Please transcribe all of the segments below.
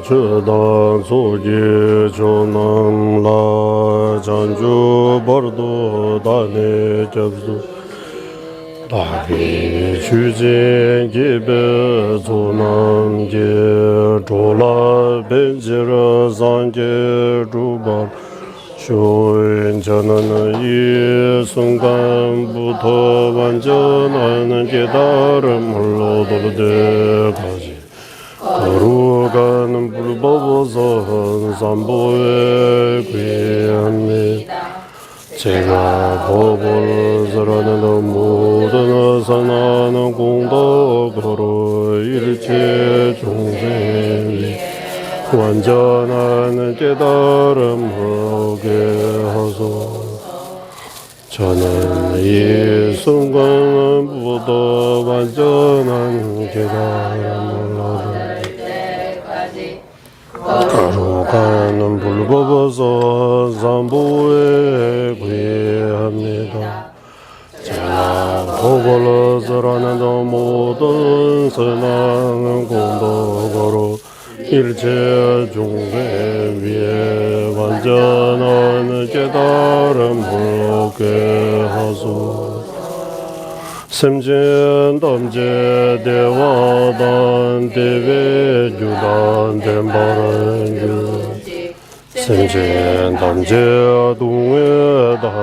주당 소지 조낭라 장주 버도 다네 접수 다비 추진 기베 조낭제 조라 벤지라 산제 주바 쇼인 저는 이 순간부터 완전한 깨달음으로 도르되까지 거룩한 불법어선 삼보에 귀합니다. 제가 법을 설하는 모든 선하는 공덕으로 일체 중생이 완전한 깨달음을 얻게 하소서. 저는 이 순간부터 완전한 깨달음을 얻을 거룩한 불법어서 삼보에 귀합니다. 제가 법을 설하는 모든 선한 공덕으로 일체 중생 위에 완전한 깨달음을 얻게 하소서. semjen damje dewa dan deve judan dembaran ju semjen damje dungwe da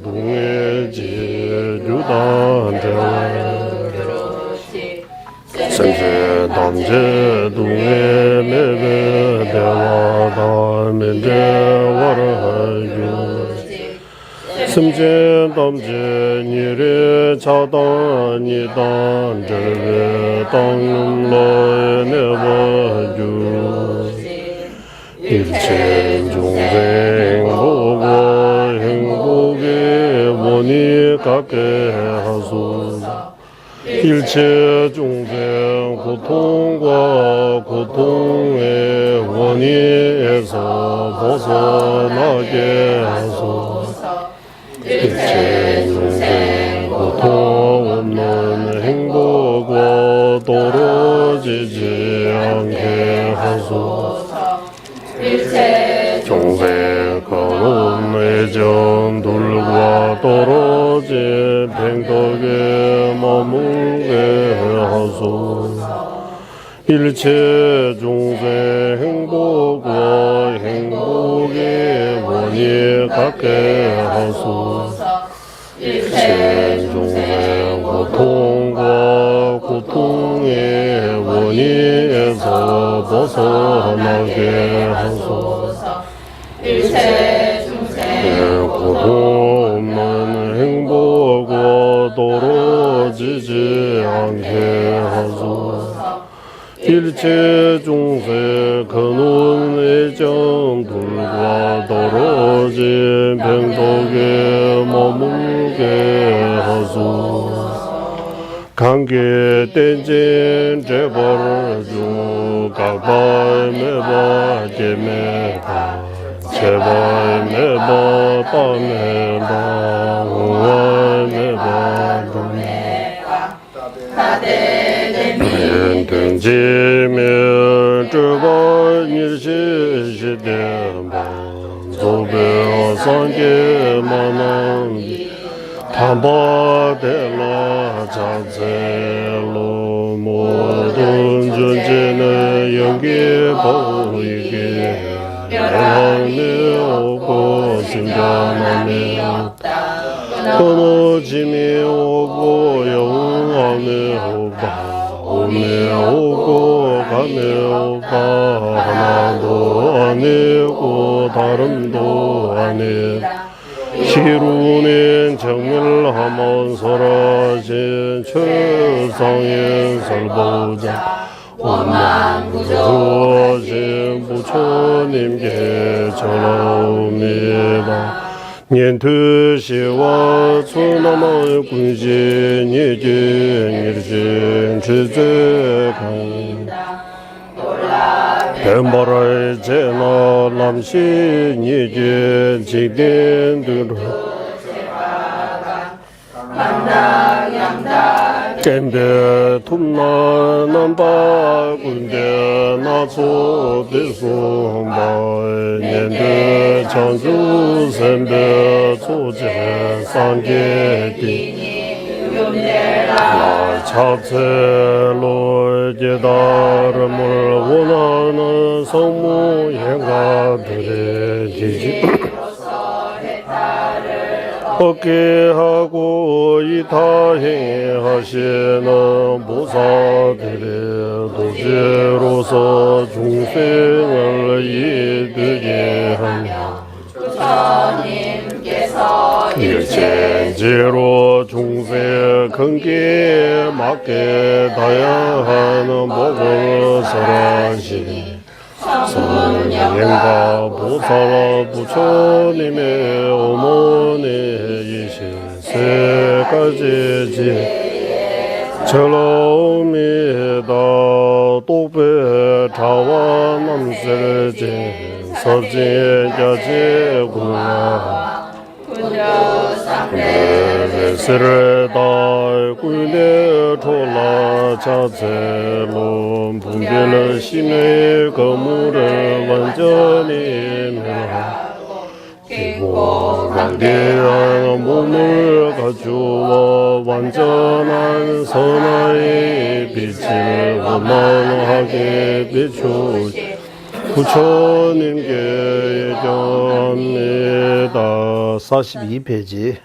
dungwe ji judan dewa semjen damje dungwe mebe dewa da mende wara ju semjen damje nire chadan nidan jere dang lo neba ju 일체 중생 보고 행복의 원이 갖게 하소서. 일체 중생 고통과 고통의 원인에서 벗어나게 하소서. 일체 중생 고통 없는 행복과 떨어지지 않게 하소서. 중생 거룩 애정들과 떨어진 팽덕에 머물게 하소서. 일체 중생 행복과 행복의 원이 갖게 하소서. 일체 중생 고통과 고통의 원인에서 벗어나게 하소서. 일체 중생 고통 없는 행복과 떨어지지 않게 하소서. 일체 중생 근원 애정들과 떨어진 병덕에 머물게 하소서. 관계 땐진 재벌 중 각발 매바 제매바 제발 매바 빠매바 홍월 매바 도매바 땐진지면 주발 일시시대바 조배 산계 만남 담바델라 자제로 모든 존재는 연기 보이게 영원히 오고 생겨남이 없다. 끊어짐이 오고 영원히 오다. 오며 오고 가며 오다. 하나도 아니고 다름도 아니다. 시루는 정밀하면 사라진 최상의 설보자 원망구조하신 부처님께 전하옵니다. 년투시와 수남의 군신 예진 일신 주제강 뱀바라의 제나 남신이제 지겐들 겜베 툼나 남바 군데 나소 대소마 년데 장주 선배 조제 상계디 나 차체로 제다름을 원하는 성무 행가들의 지지 얻게 하고 이타행 하시는 보살들의 도제로서 중생을 이르게 하며 일체제로 중생 근기에 맞게 다양한 법을 설하시니 성령과 보살 부처님의 어머니이신 세 가지 절로옵니다. 똑배 자와 남설제 서진자제구나 세르다 꿀내 촐라 자체론 분별을 심의 거물을 완전히 멸하고 강대한 몸을 가주어 완전한 선하의 빛을 원만하게 비추시 부처님께 예정합니다. 42페이지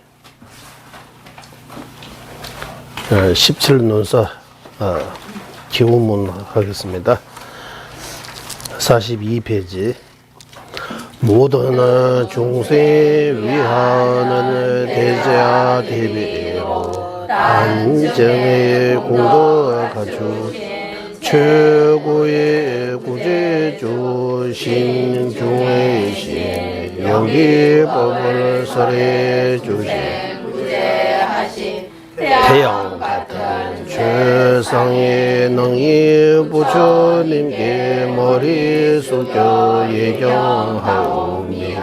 17논사 기원문 하겠습니다. 42페이지 모든 중생 위하는 대자 대비로 단정의 공덕 갖추 최고의 구제주 신중의신 영기법을 설해 주신 태양 같은 최상의 능히 부처님께 머리 숙여 예경하옵니다.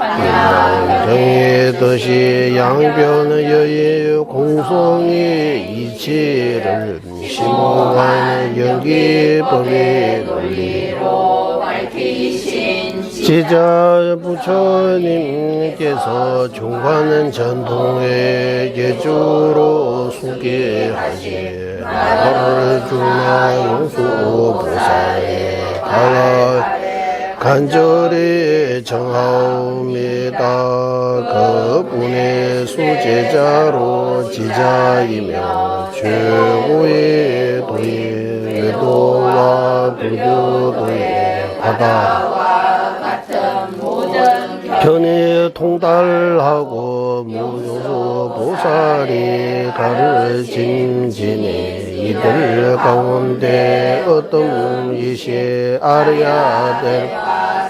인당정의 뜻이 양변의 여의 공성의 이치를 심오한 연기법의 논리로 밝히신 지자 부처님께서 중관은 전통의 예주로 소개하시 나를 중나 용수 보살에 가라 간절히 정하옵니다. 그분의 수제자로 지자이며 최고의 도의 외도와 불교도의 바다와 같은 모든 견해 통달하고 무효소 보살이 가르친 진이 이들 가운데 어떤 이시 알아야 될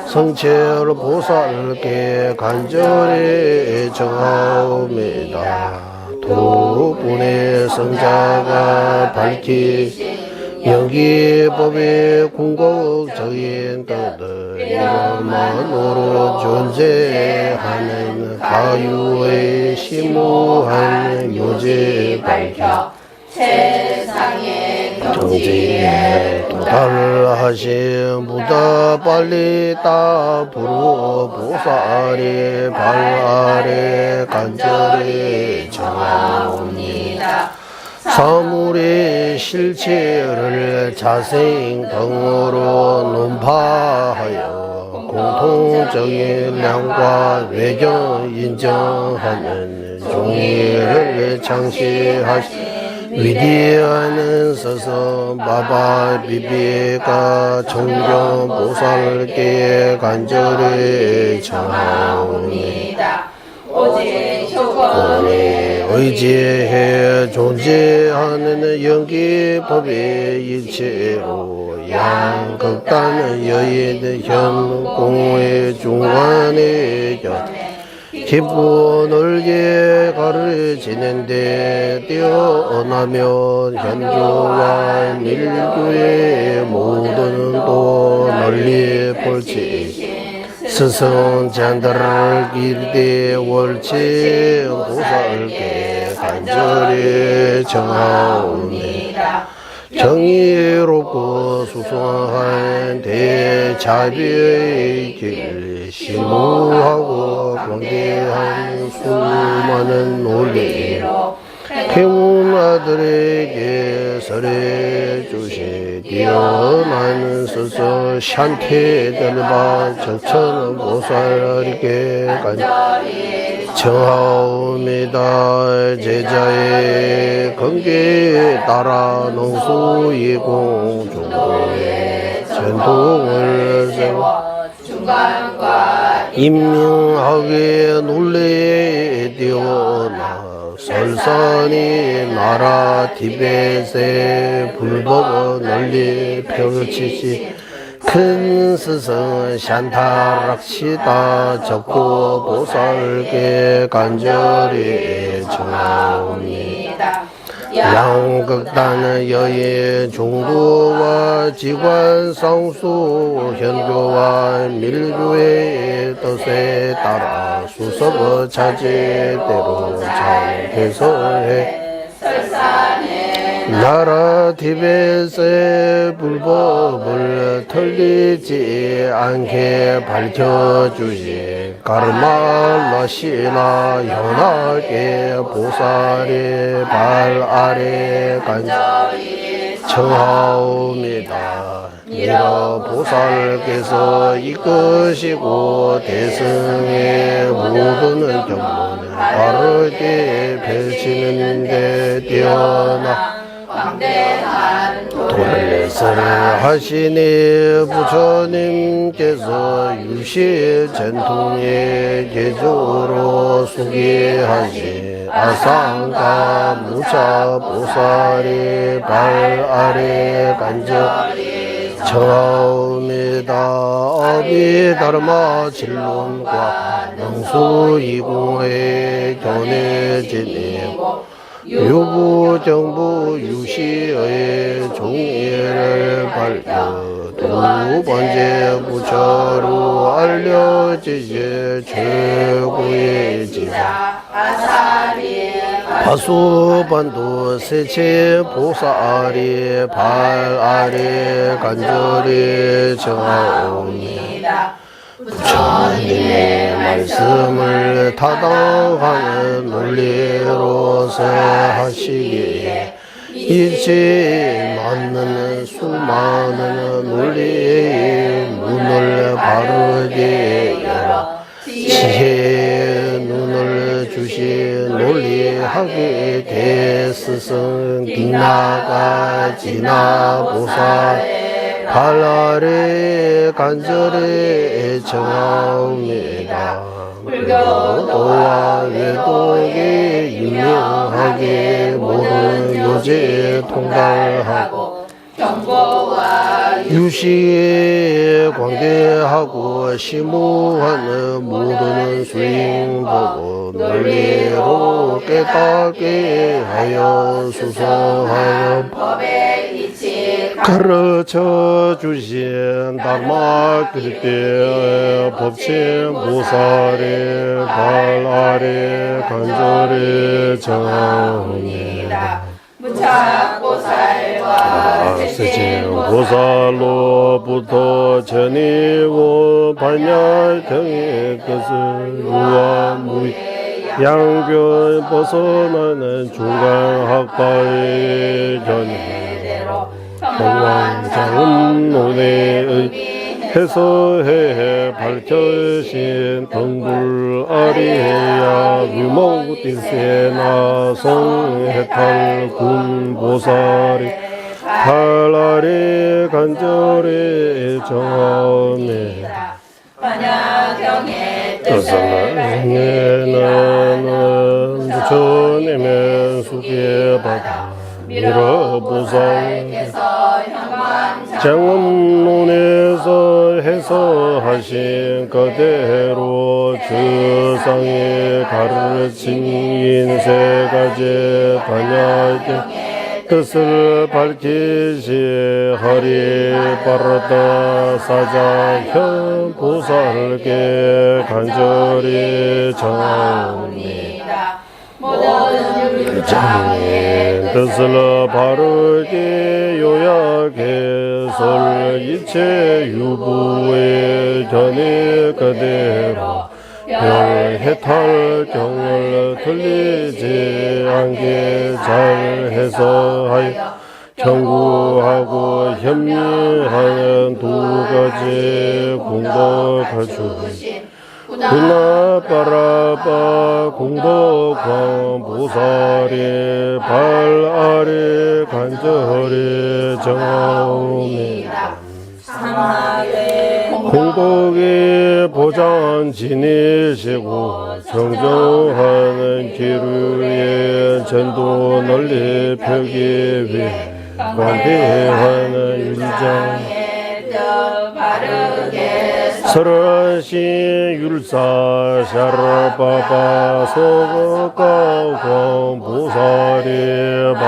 성철 보살께 간절히 정하옵니다. 두 분의 성자가 밝히 영기법의 궁극적인 뜻을 이름만으로 존재하는 가유의 심오한 요지 밝혀 세상의 경지에 도달하신 부다 빨리 따 부르 보살이 발 아래 간절히 정하옵니다. 사물의 실체를 자생 등으로 논파하여 공통적인 량과 외경 인정하는 종이를 창시하시 위대한 서서 마바 비비가 정경 보살께 간절히 정하옵니다. 오직 효건에 의지해 존재하는 영기법의 일체로 양극단 여인 현공의 중간에 기본을 가르치는데 뛰어나면 현교와 밀교의 모든 도 널리 펼치 스승전들을 길대 월체 보살께 간절히 정하옵니다. 정의롭고 수성한 대자비의 길 심오하고 광대한 수많은 논리로 태문 아들에게 설해 주시 뛰어난 스승 샨테들바 적천 보살에게 간절히 정하옵니다. 제자의 건계에 따라 농수이공 중도의 전통을 세워 중간과 임명하게 논리에 뛰어나 설산이 나라 티벳의 불법을 널리 펼치시 큰 스승 샨타락시다 적고 보살께 간절히 정하옵니다. 양극단의 여의 중도와 지관 상수 현교와 밀교의 뜻에 따라 수섭의 자제대로 잘 개설해 나라 티벳의 불법을 틀리지 않게 밝혀주시 가르말라시나 현하게 보살의 발 아래 간절히 청하옵니다. 이라 보살께서 이끄시고 대승의 모든 경문을 바르게 펼치는데 뛰어나 도래설을 하시니 부처님께서 유시 전통의 계조로 수기하시 아상가 무차 보살의 발 아래 간절히 청하옵니다. 아비다르마 진론과 명수이공의 견해지니고 유부 정부 유시의 종의를 발표 두 번째 부처로 알려지지 최고의 지사 바수반도 세체 보살이 발 아래 간절히 정하옵니다. 부처님의 말씀을 타당하는 논리로서 하시기에 이치 맞는 수많은 논리의 문을 바르게 열어 지혜의 눈을 주신 논리하게 대스승 빈나가 지나 보살 발 아래 간절히 정하옵니다. 불교도와 외도에 임명하게 모든 요제 통달하고 경고와 유시에 광대하고 심무하는 모든 수행법을 논리로 깨닫게 하여 수성하여 법에 이치 가르쳐 주신 다마 그때 법체 보살의 발 아래 간절히 정하옵니다. 무착보살과 세체보살로부터 전이고 반야 등의 것을 유아무이 양견 벗어나는 중간 학파의 전해대로 공왕장음론의 해서해 밝혀신 등불 아리야 위목디세나 성해탈 군보살이 탈아리 간절히 정하옵니다. 반야경의 뜻을 행해나는 부처님의 수계 받아 미러보살께서 장엄론에서 해서하신 그대로 주상에 가르친 인세 가지 반야의 뜻을 밝히시 허리 빠르다 사자현 보살께 간절히 청하옵니다. 모든 장인 뜻을 바르게 요약해설 이체 유부의 견해 그대로 별해탈 경을 틀리지 않게 잘 해석하여 경구하고 현미하는 두 가지 공덕할 주신 구나빠라빠 공덕광 보살의 발 아래 간절히 정하옵니다. 공덕의 보장 지니시고 정정하는 기류의 전도 널리 펴기 위해 관대하는 율장 설하신 율사 샤르바바 소거가광 보살의 발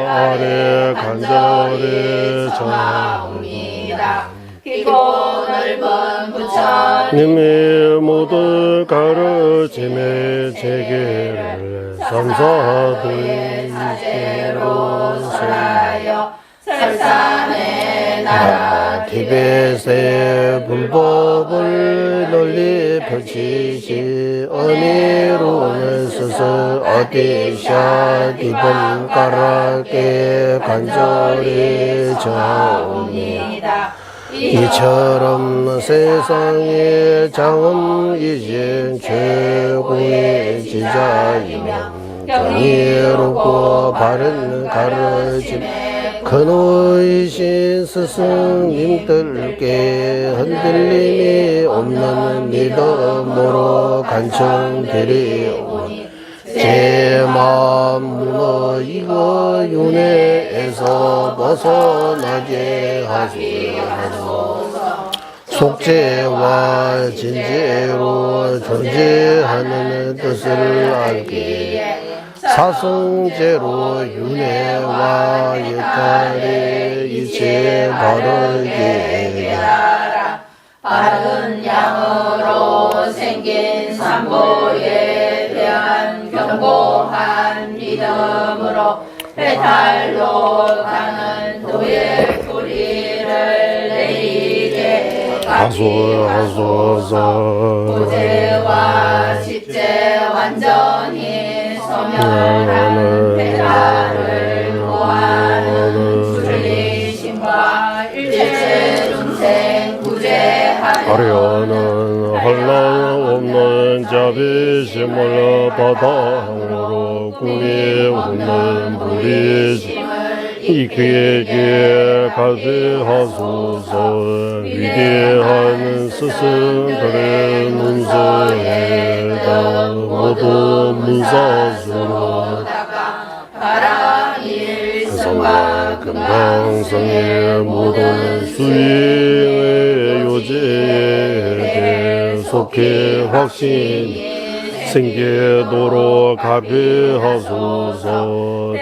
아래 간절히 정하옵니다. 깊고 넓은 부처님의 모든 가르침의 체계를 삼사도의 사제로 설하여 설산의 나라 티벳의 불법을 널리 펼치시 은혜로운 스승 어디샤 디본 가락에 간절히 정하옵니다. 이처럼 세상의 장엄이신 최고의 지자이며 경이롭고 바른 가르침 근호이신 스승님들께 흔들림이 없는 믿음으로 간청드리오니 제 마음 무너이고 윤회에서 벗어나게 하소서. 속죄와 진죄로 존재하는 뜻을 알기에 사성제로 윤회와 예탈의 이체 바르게 하라. 바른 양으로 생긴 삼보에 대한 견고한 믿음으로 배탈로 가는 도의 뿌리를 내리게 하소서. 무죄와 십죄 완전히 소멸하는 배탈을 구하는 불리심과 일체 중생 구제하려는 혼란 없는 자비심을 바탕으로 꿈이 없는 무리심을 이기게 가지하소서. 위대한 스승들의 문서에다 모두 문사수로 바라일성과 금강성의 모든 수행의 요제에 속히 확신이 생기도록 가비하소서.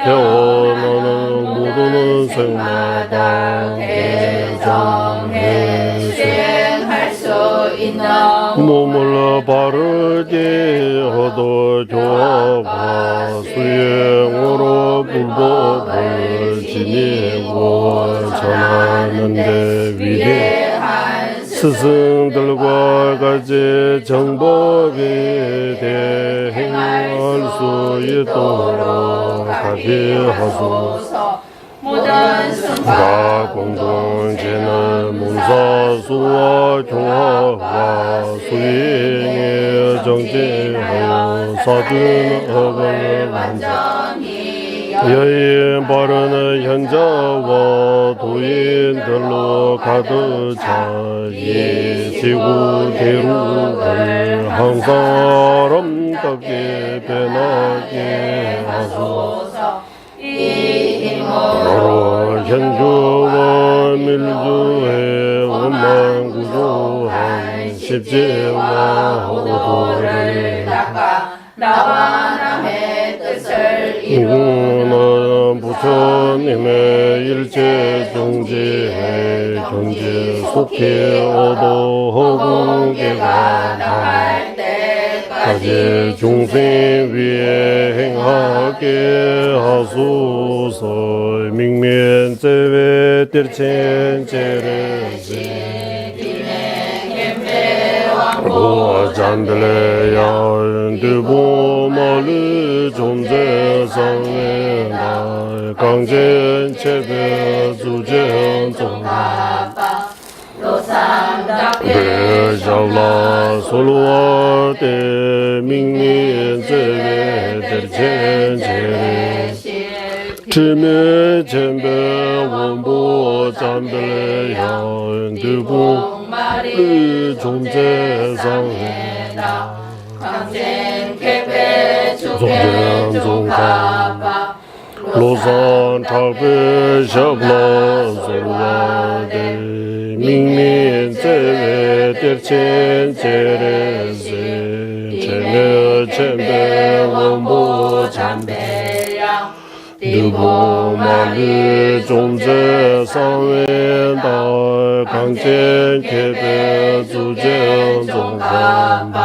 배워나는 모든 생마다 대정해 수행할 수 있는 몸을 바르게 얻어 교화와 수행으로 불법을 지니고 전하는데 위대한 스승들과 같이 정법에 대행할 수 있도록 가비하소서. 모든 승가 공동체는 문사수와 교화와 수행에 정진하여 사준 업을 완전히 여인 바르는 현자와 도인들로 가득 차이 지구 대륙을 항상 아름답게 변하게 하소서. 바로 현주와 밀주의 원망구조한 십제와 호도를 닦아 뜻을 이루는 부처님의 일체 경지에 경지 속히 얻어 허공계가 나갈 때까지 중생 위에 행하게 하소서. 민면제외 뜰첸제르시 잔들레 야은드보 마르 존재상회다 강전 체배 주전 종가바 베샤라 솔로아데 민면제외 뜰첸제르시 지메 쳔베 원보 잔들레 야은드보 그 존재상회다 강쟁개배 주견 종가바 로산 탈배 샤블라 솔라데 민민제외 뜰첸제레세 제메 쳔베 원보 잔배야 느보마르 존재상회다 강쟁개배 주견 종가바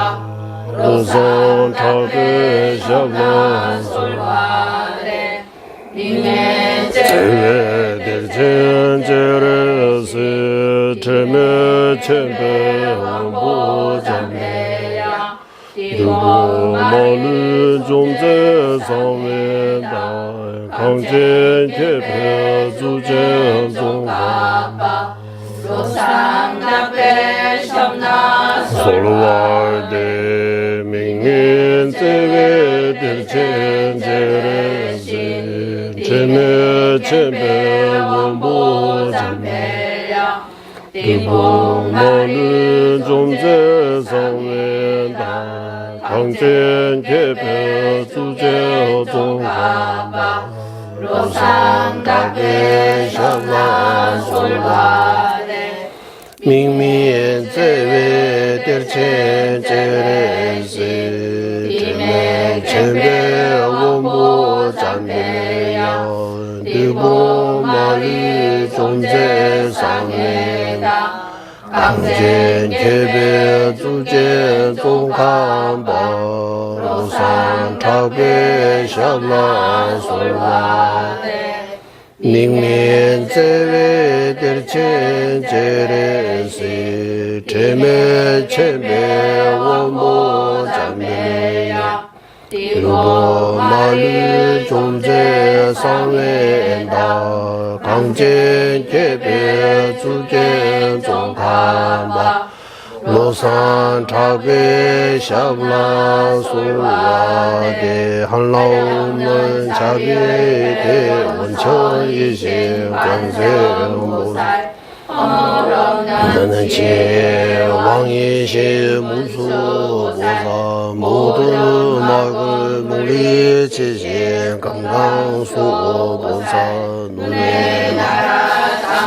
로선 탈배 샤블라 솔라데 민민제외 뜰첸제레세 제메 쳔베 원보 잔배야 느보마르 존재상회다 강쟁개배 주견 종가바 로상답배 샵나 솔와데 민민제외 뜰첸제레시 제메 쳔베 원보 잔배야 느보마르 존재상회다 강쟁개배 주견 종가바 로상답배 샵나 솔와데 민민제외 뜰첸제레시 제메 쳔베 원보 잔배야 느보마르 존재상회다 강쟁개배 주견 종가바 로상탑배 샤블라 솔라데 민민제외 뜰첸제레시 제메 쳔베 원보 잔배야 느보마르 존재상회다 강쟁개배 주견 종가바 로산탑배 샤블라 솔라데 한라오면 자비대 원천이신 광세음보살 너는 제왕이신 무수보사 모든 막을 물리치신 금강수보사 눈의 나라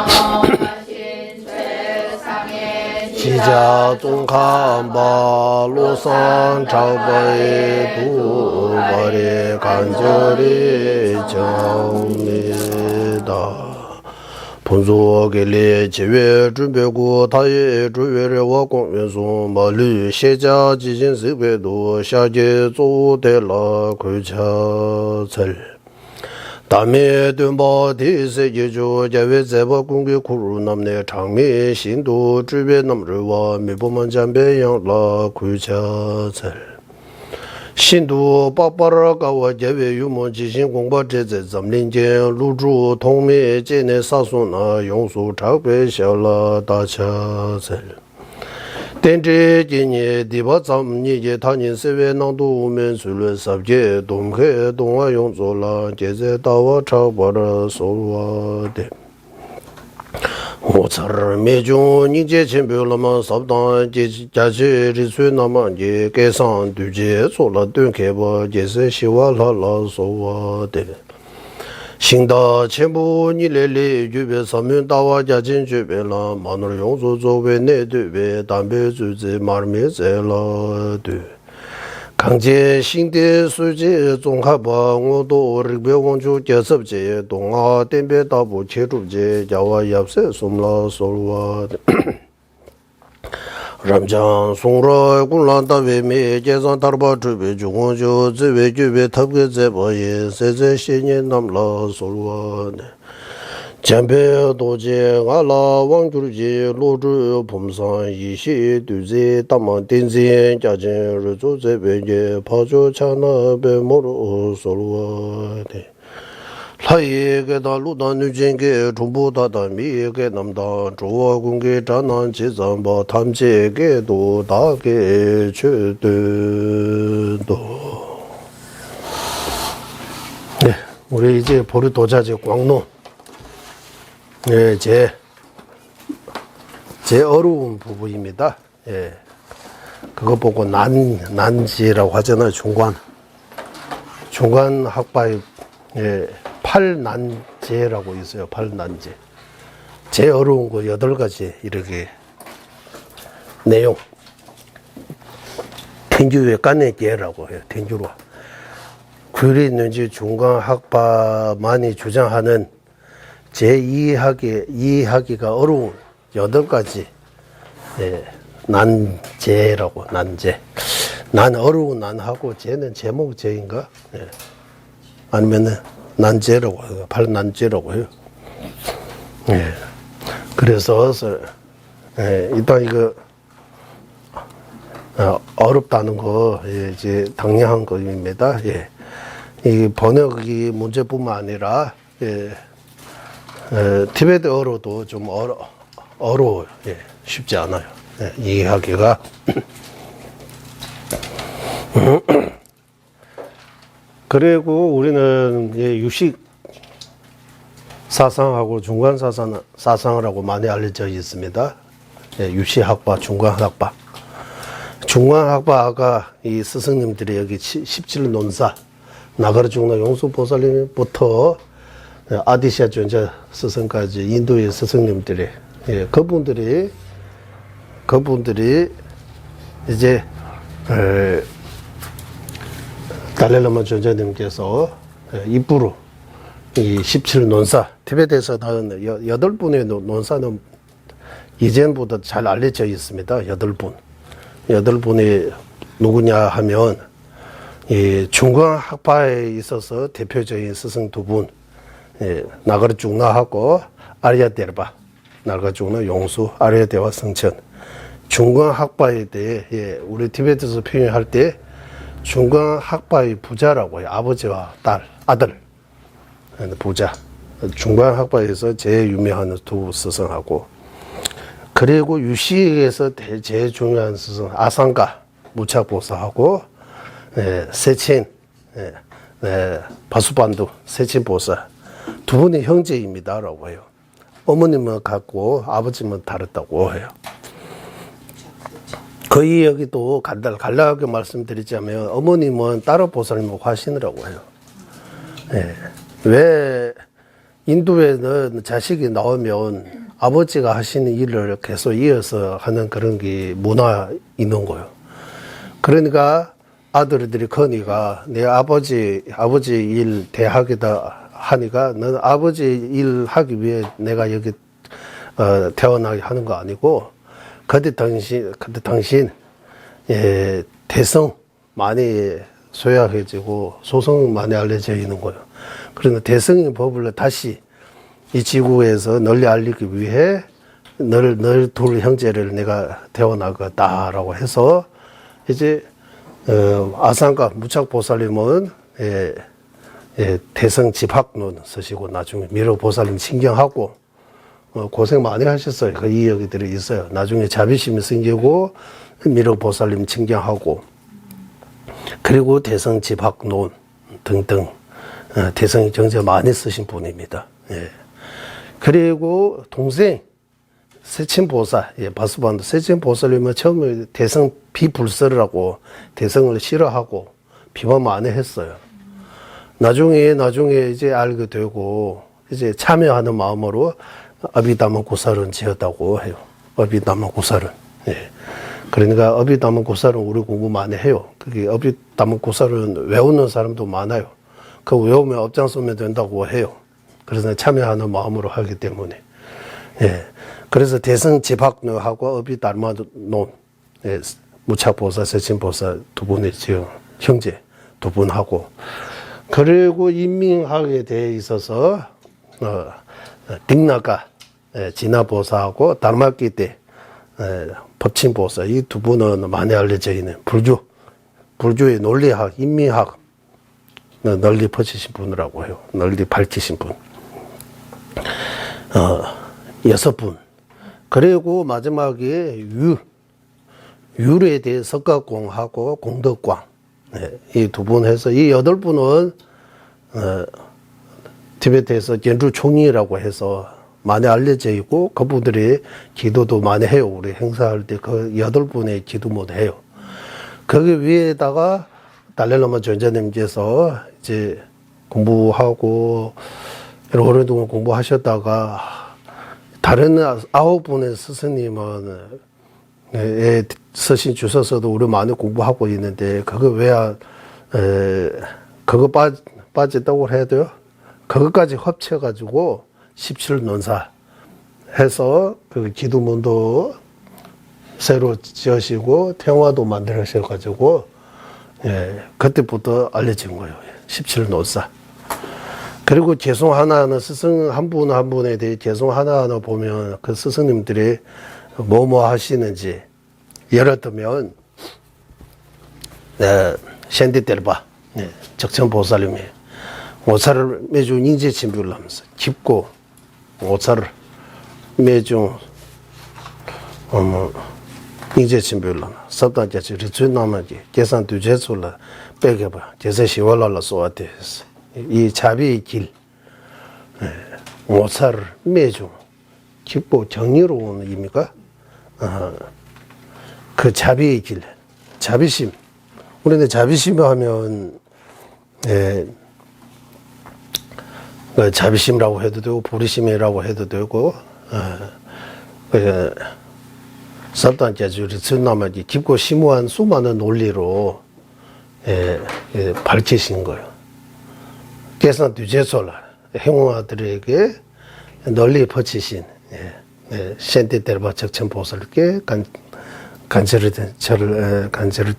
장엄하신 최상의 지자 종간바 로산 차바의 두발의 간절히 정리다 본소계리 제외 준비고 타예 주외와 공연소 말리 세자 지진 습에도 샤제 조대라 kul차절 다음에 든바 디세제조 자외 제바 공개 쿠루 남네 장미 신도 주변 남르와 미보만 잠배양라 kul차절 신도 빠빠라가와 제외 유모 지신 공바 제제 점린제 루주 통미 제네 사소나 용수 작배 샤라 다차절 덴제 진예 디바 잠니제 타닌 세외 나도 오면 술을 삽제 동해 동화 용조라 제제 다와 차바라 소와데 오차르 메종 니제 쳔별라만 삽당 제자제 리스나만제 계산 두제 소라 뜬케바 제세 시와라라 소와데 신다 첨부 니레레 주베 사면 다와 자진 주베라 마늘 용조 조베 네드베 담베 주제 마르메젤라데 강제 신대 수지 종합바 오도 르베원주 개섭제 동아 덴베 다부 체루제 야와 얍세 숨라 솔와 람장 송라 군란다 외메 제산 다르바 주베 중원조 제베 주베 탑게 제버예 세제 신년 남라 솔와 잠배 도제 알라 왕주지 로주 범상 이시 두제 담만 딘제 자진 르조 제베게 파조 차나베 모로 솔와데 라이게 달루다 누쟁게 중보다다 미게 남다 조와 공게 자난 지zam바 탐제게도 다게 최대도 네 우리 이제 보리 도자지 광로 네, 제 어려운 부분입니다. 예. 그거 보고 난지라고 하잖아요, 중간 학파에, 예, 팔난제라고 있어요, 팔난제. 제 어려운 거 8가지, 이렇게, 내용. 텐주의 까내기라고 해요, 텐주로. 글이 있는지 중간 학파만이 주장하는 이해하기가 어려운 8가지 예, 난제라고 난제 난 어려운 난하고 제는 제목제인가 예. 아니면은 난제라고 해요 팔난제라고 해요 예. 그래서 예, 일단 이거 어렵다는 거 예, 이제 당연한 것입니다 예. 이 번역이 문제뿐만 아니라 예. 티베트어로도 좀 어려워요. 예, 쉽지 않아요. 예, 이해하기가. 그리고 우리는 예, 유식 사상하고 중간 사상을 하고 많이 알려져 있습니다. 예, 유식학파, 중간학파. 중간학파가 이 스승님들이 여기 17논사, 나가르중나 용수보살님부터 아디시아 존자 스승까지 인도의 스승님들이 예, 그분들이 이제 달라라마 존자님께서 입부로 이 17논사 티베트에서는 8분의 논사는 이전보다 잘 알려져 있습니다. 8분이 누구냐 하면 이 중간 학파에 있어서 대표적인 스승 2분 예, 나가르중나하고 아리아데르바, 나가르중나 용수, 아리아데와 성천. 중간 학파에 대해 예, 우리 티베트에서 표현할 때 중간 학파의 부자라고 해요. 아버지와 딸, 아들, 부자. 중간 학파에서 제일 유명한 2 스승하고 그리고 유식에서 제일 중요한 스승 아상가 무착보사하고 예, 세친, 예, 바수반두 세친보사 2분이 형제입니다라고 해요. 어머님은 같고 아버지는 다르다고 해요. 거의 여기도 간략하게 말씀드리자면 어머님은 따로 보살님 화신이라고 해요. 예. 왜 인도에는 자식이 나오면 아버지가 하시는 일을 계속 이어서 하는 그런 게 문화 있는 거예요. 그러니까 아들들이 커니까 내 아버지 일 대학이다 하니까 너는 아버지 일 하기 위해 내가 여기 태어나게 하는 거 아니고 그때 당신 예, 대성 많이 소약해지고 소성 많이 알려져 있는 거예요. 그러나 대성의 법을 다시 이 지구에서 널리 알리기 위해 너희 2 형제를 내가 태어나겠다라고 해서 이제 아상가 무착보살님은 예, 예, 대성 집학론 쓰시고 나중에 미륵보살님 친경하고 고생 많이 하셨어요. 그 이야기들이 있어요. 나중에 자비심이 생기고 미륵보살님 친경하고 그리고 대성 집학론 등등 대성의 정제 많이 쓰신 분입니다. 예. 그리고 동생 세친보살, 예, 바수반도 세친보살님은 처음에 대성 비불설이라고 대성을 싫어하고 비방 많이 했어요. 나중에 이제 알게 되고 이제 참여하는 마음으로 아비다마 구살은 지었다고 해요. 아비다마 구살은. 예. 그러니까 어비담은 우리 공부 많이 해요. 그게 어비담은 외우는 사람도 많아요. 그 외우면 업장 쓰면 된다고 해요. 그래서 참여하는 마음으로 하기 때문에. 예. 그래서 대승 집학론하고 어비담마논, 예. 무착보사, 세친보사 두 분의 지금 형제 두 분하고, 그리고 인민학에 대해 있어서 딩나가 진화보사하고 달마기 때 법칭보사 이 두 분은 많이 알려져 있는 불교의 논리학, 인민학 널리 퍼지신 분이라고 해요. 널리 밝히신 분. 6분. 그리고 마지막에 유에 대해 석가공하고 공덕광 이 두 분 해서 이 8분은 티베트에서 gen주 총리라고 해서 많이 알려져 있고 그분들이 기도도 많이 해요. 우리 행사할 때 그 8분의 기도못 해요. 거기 위에다가 달라라마 전자님께서 이제 공부하고 오랫동안 공부하셨다가 다른 9분의 스승님은 서신 주셔서도 우리 많이 공부하고 있는데 그거 그거 빠졌다고 해도요. 그것까지 합쳐가지고 17논사 해서 그 기도문도 새로 지으시고 태화도 만들으셔가지고 그때부터 알려진 거예요. 17논사. 그리고 개송 하나하나 스승 한 분 한 분에 대해 개송 하나하나 보면 그 스승님들이 뭐뭐 하시는지 예를 들면 샌디텔바 적천보살님이 오차를 매주 인재 진부를 하면서 깊고 오차를 매주 인재 진부를 하면 섭단자치 리춘나마지 계산 두제술라 빼개봐 제세 시월랄라 쏘아대했어 이 자비의 길 오차를 매주 깊고 정의로운 의미가 그 자비의 길, 자비심. 우리는 자비심 하면 자비심이라고 해도 되고 보리심이라고 해도 되고 섭단자주리 전남하기 깊고 심오한 수많은 논리로 밝히신 거예요. 계산 뒤제솔라 행운아들에게 널리 퍼치신 센티테르바 적천보살께 간절을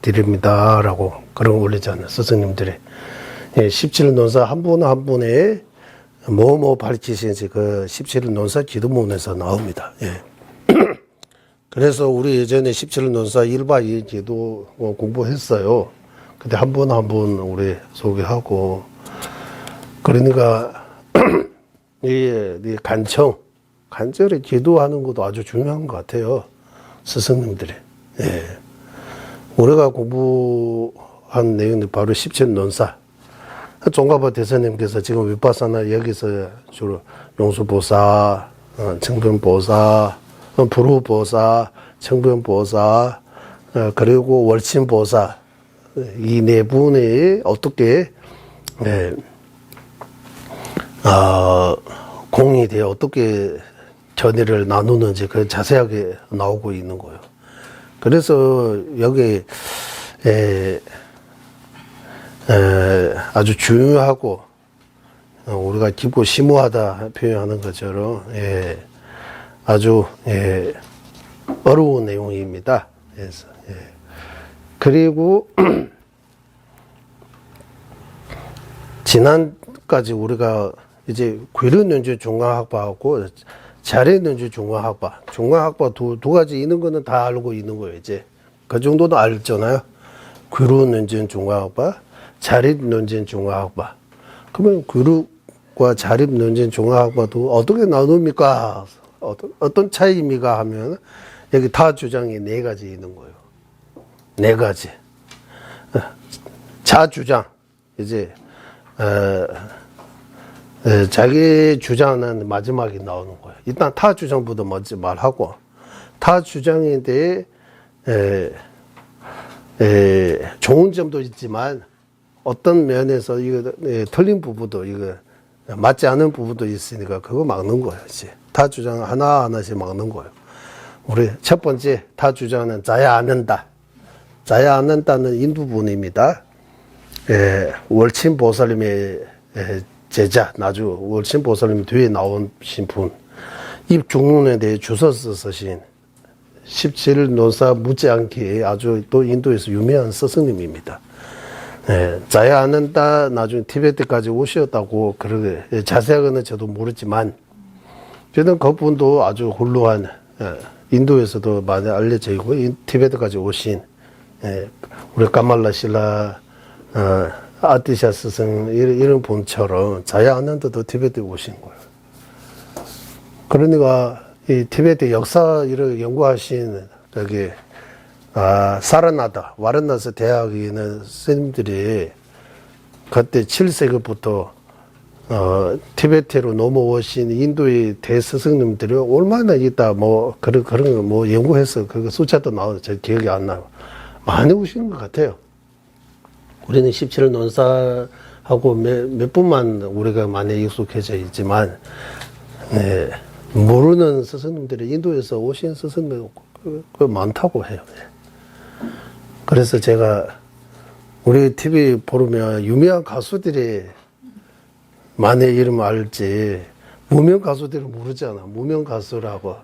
드립니다라고 그런 거 올리잖아요. 스승님들이 17논사 한 분 한 분의 뭐뭐 밝히신지 그 17논사 기도문에서 나옵니다. 그래서 우리 예전에 17논사 1박 2일 기도 공부했어요. 근데 한 분 한 분 우리 소개하고 그러니까 이 간절히 기도하는 것도 아주 중요한 것 같아요. 스승님들이. 우리가 공부한 내용이 바로 17논사. 종가보 대사님께서 지금 위파사나 여기서 주로 용수보사, 청변보사, 불후보사, 청변보사, 그리고 월침보사 이 네 분이 어떻게 공이 되어 어떻게 전의를 나누는지 그 자세하게 나오고 있는 거예요. 그래서 여기 아주 중요하고 우리가 깊고 심오하다 표현하는 것처럼 아주 어려운 내용입니다. 그래서 그리고 지난까지 우리가 이제 귀륜연주 중화학파하고 자례연주 중화학파 두 가지 있는 거는 다 알고 있는 거예요. 이제 그 정도도 알잖아요. 귀륜연주 중화학파, 자립연주 중화학파. 그러면 귀륜과 자립연주 중화학파도 어떻게 나눕니까? 어떤 차이입니까? 하면 여기 다 주장이 4가지 있는 거예요. 4가지. 자주장 이제 자기 주장은 마지막에 나오는 거예요. 일단 타 주장부터 먼저 말하고 타 주장에 대해 좋은 점도 있지만 어떤 면에서 이거 틀린 부분도 이거 맞지 않은 부분도 있으니까 그거 막는 거예요. 이제 타 주장 하나하나씩 막는 거예요. 우리 첫 번째 다 주장하는 자야 아는다. 자야 아는다는 인두분입니다. 월침 보살님의 제자, 나주 월침 보살님 뒤에 나오신 분, 입 중문에 대해 주서서 쓰신 17논사 묻지않기 아주 또 인도에서 유명한 스승님입니다. 자야 아는다 나중에 티베트까지 오셨다고 그러게 자세하게는 저도 모르지만 저는 그분도 아주 훌륭한 인도에서도 많이 알려져 있고 티베트까지 오신 우리 까말라 신라 아티샤 스승 이런 분처럼 자야 아는다도 티베트에 오신 거예요. 그러니까 이 티베트 역사 이런 연구하신 저기 사라나다 와라나시 대학에 있는 스님들이 그때 7세기부터 티베트로 넘어오신 인도의 대스승님들이 얼마나 있다 뭐 그런 거 뭐 연구해서 그 숫자도 나오는데 제 기억이 안 나요. 많이 오시는 것 같아요. 우리는 17논사하고 몇 분만 우리가 많이 익숙해져 있지만 모르는 스승님들이 인도에서 오신 스승들 많다고 해요. 그래서 제가 우리 TV 보면 유명한 가수들이 많이 이름 알지 무명 가수들은 모르잖아. 무명 가수라고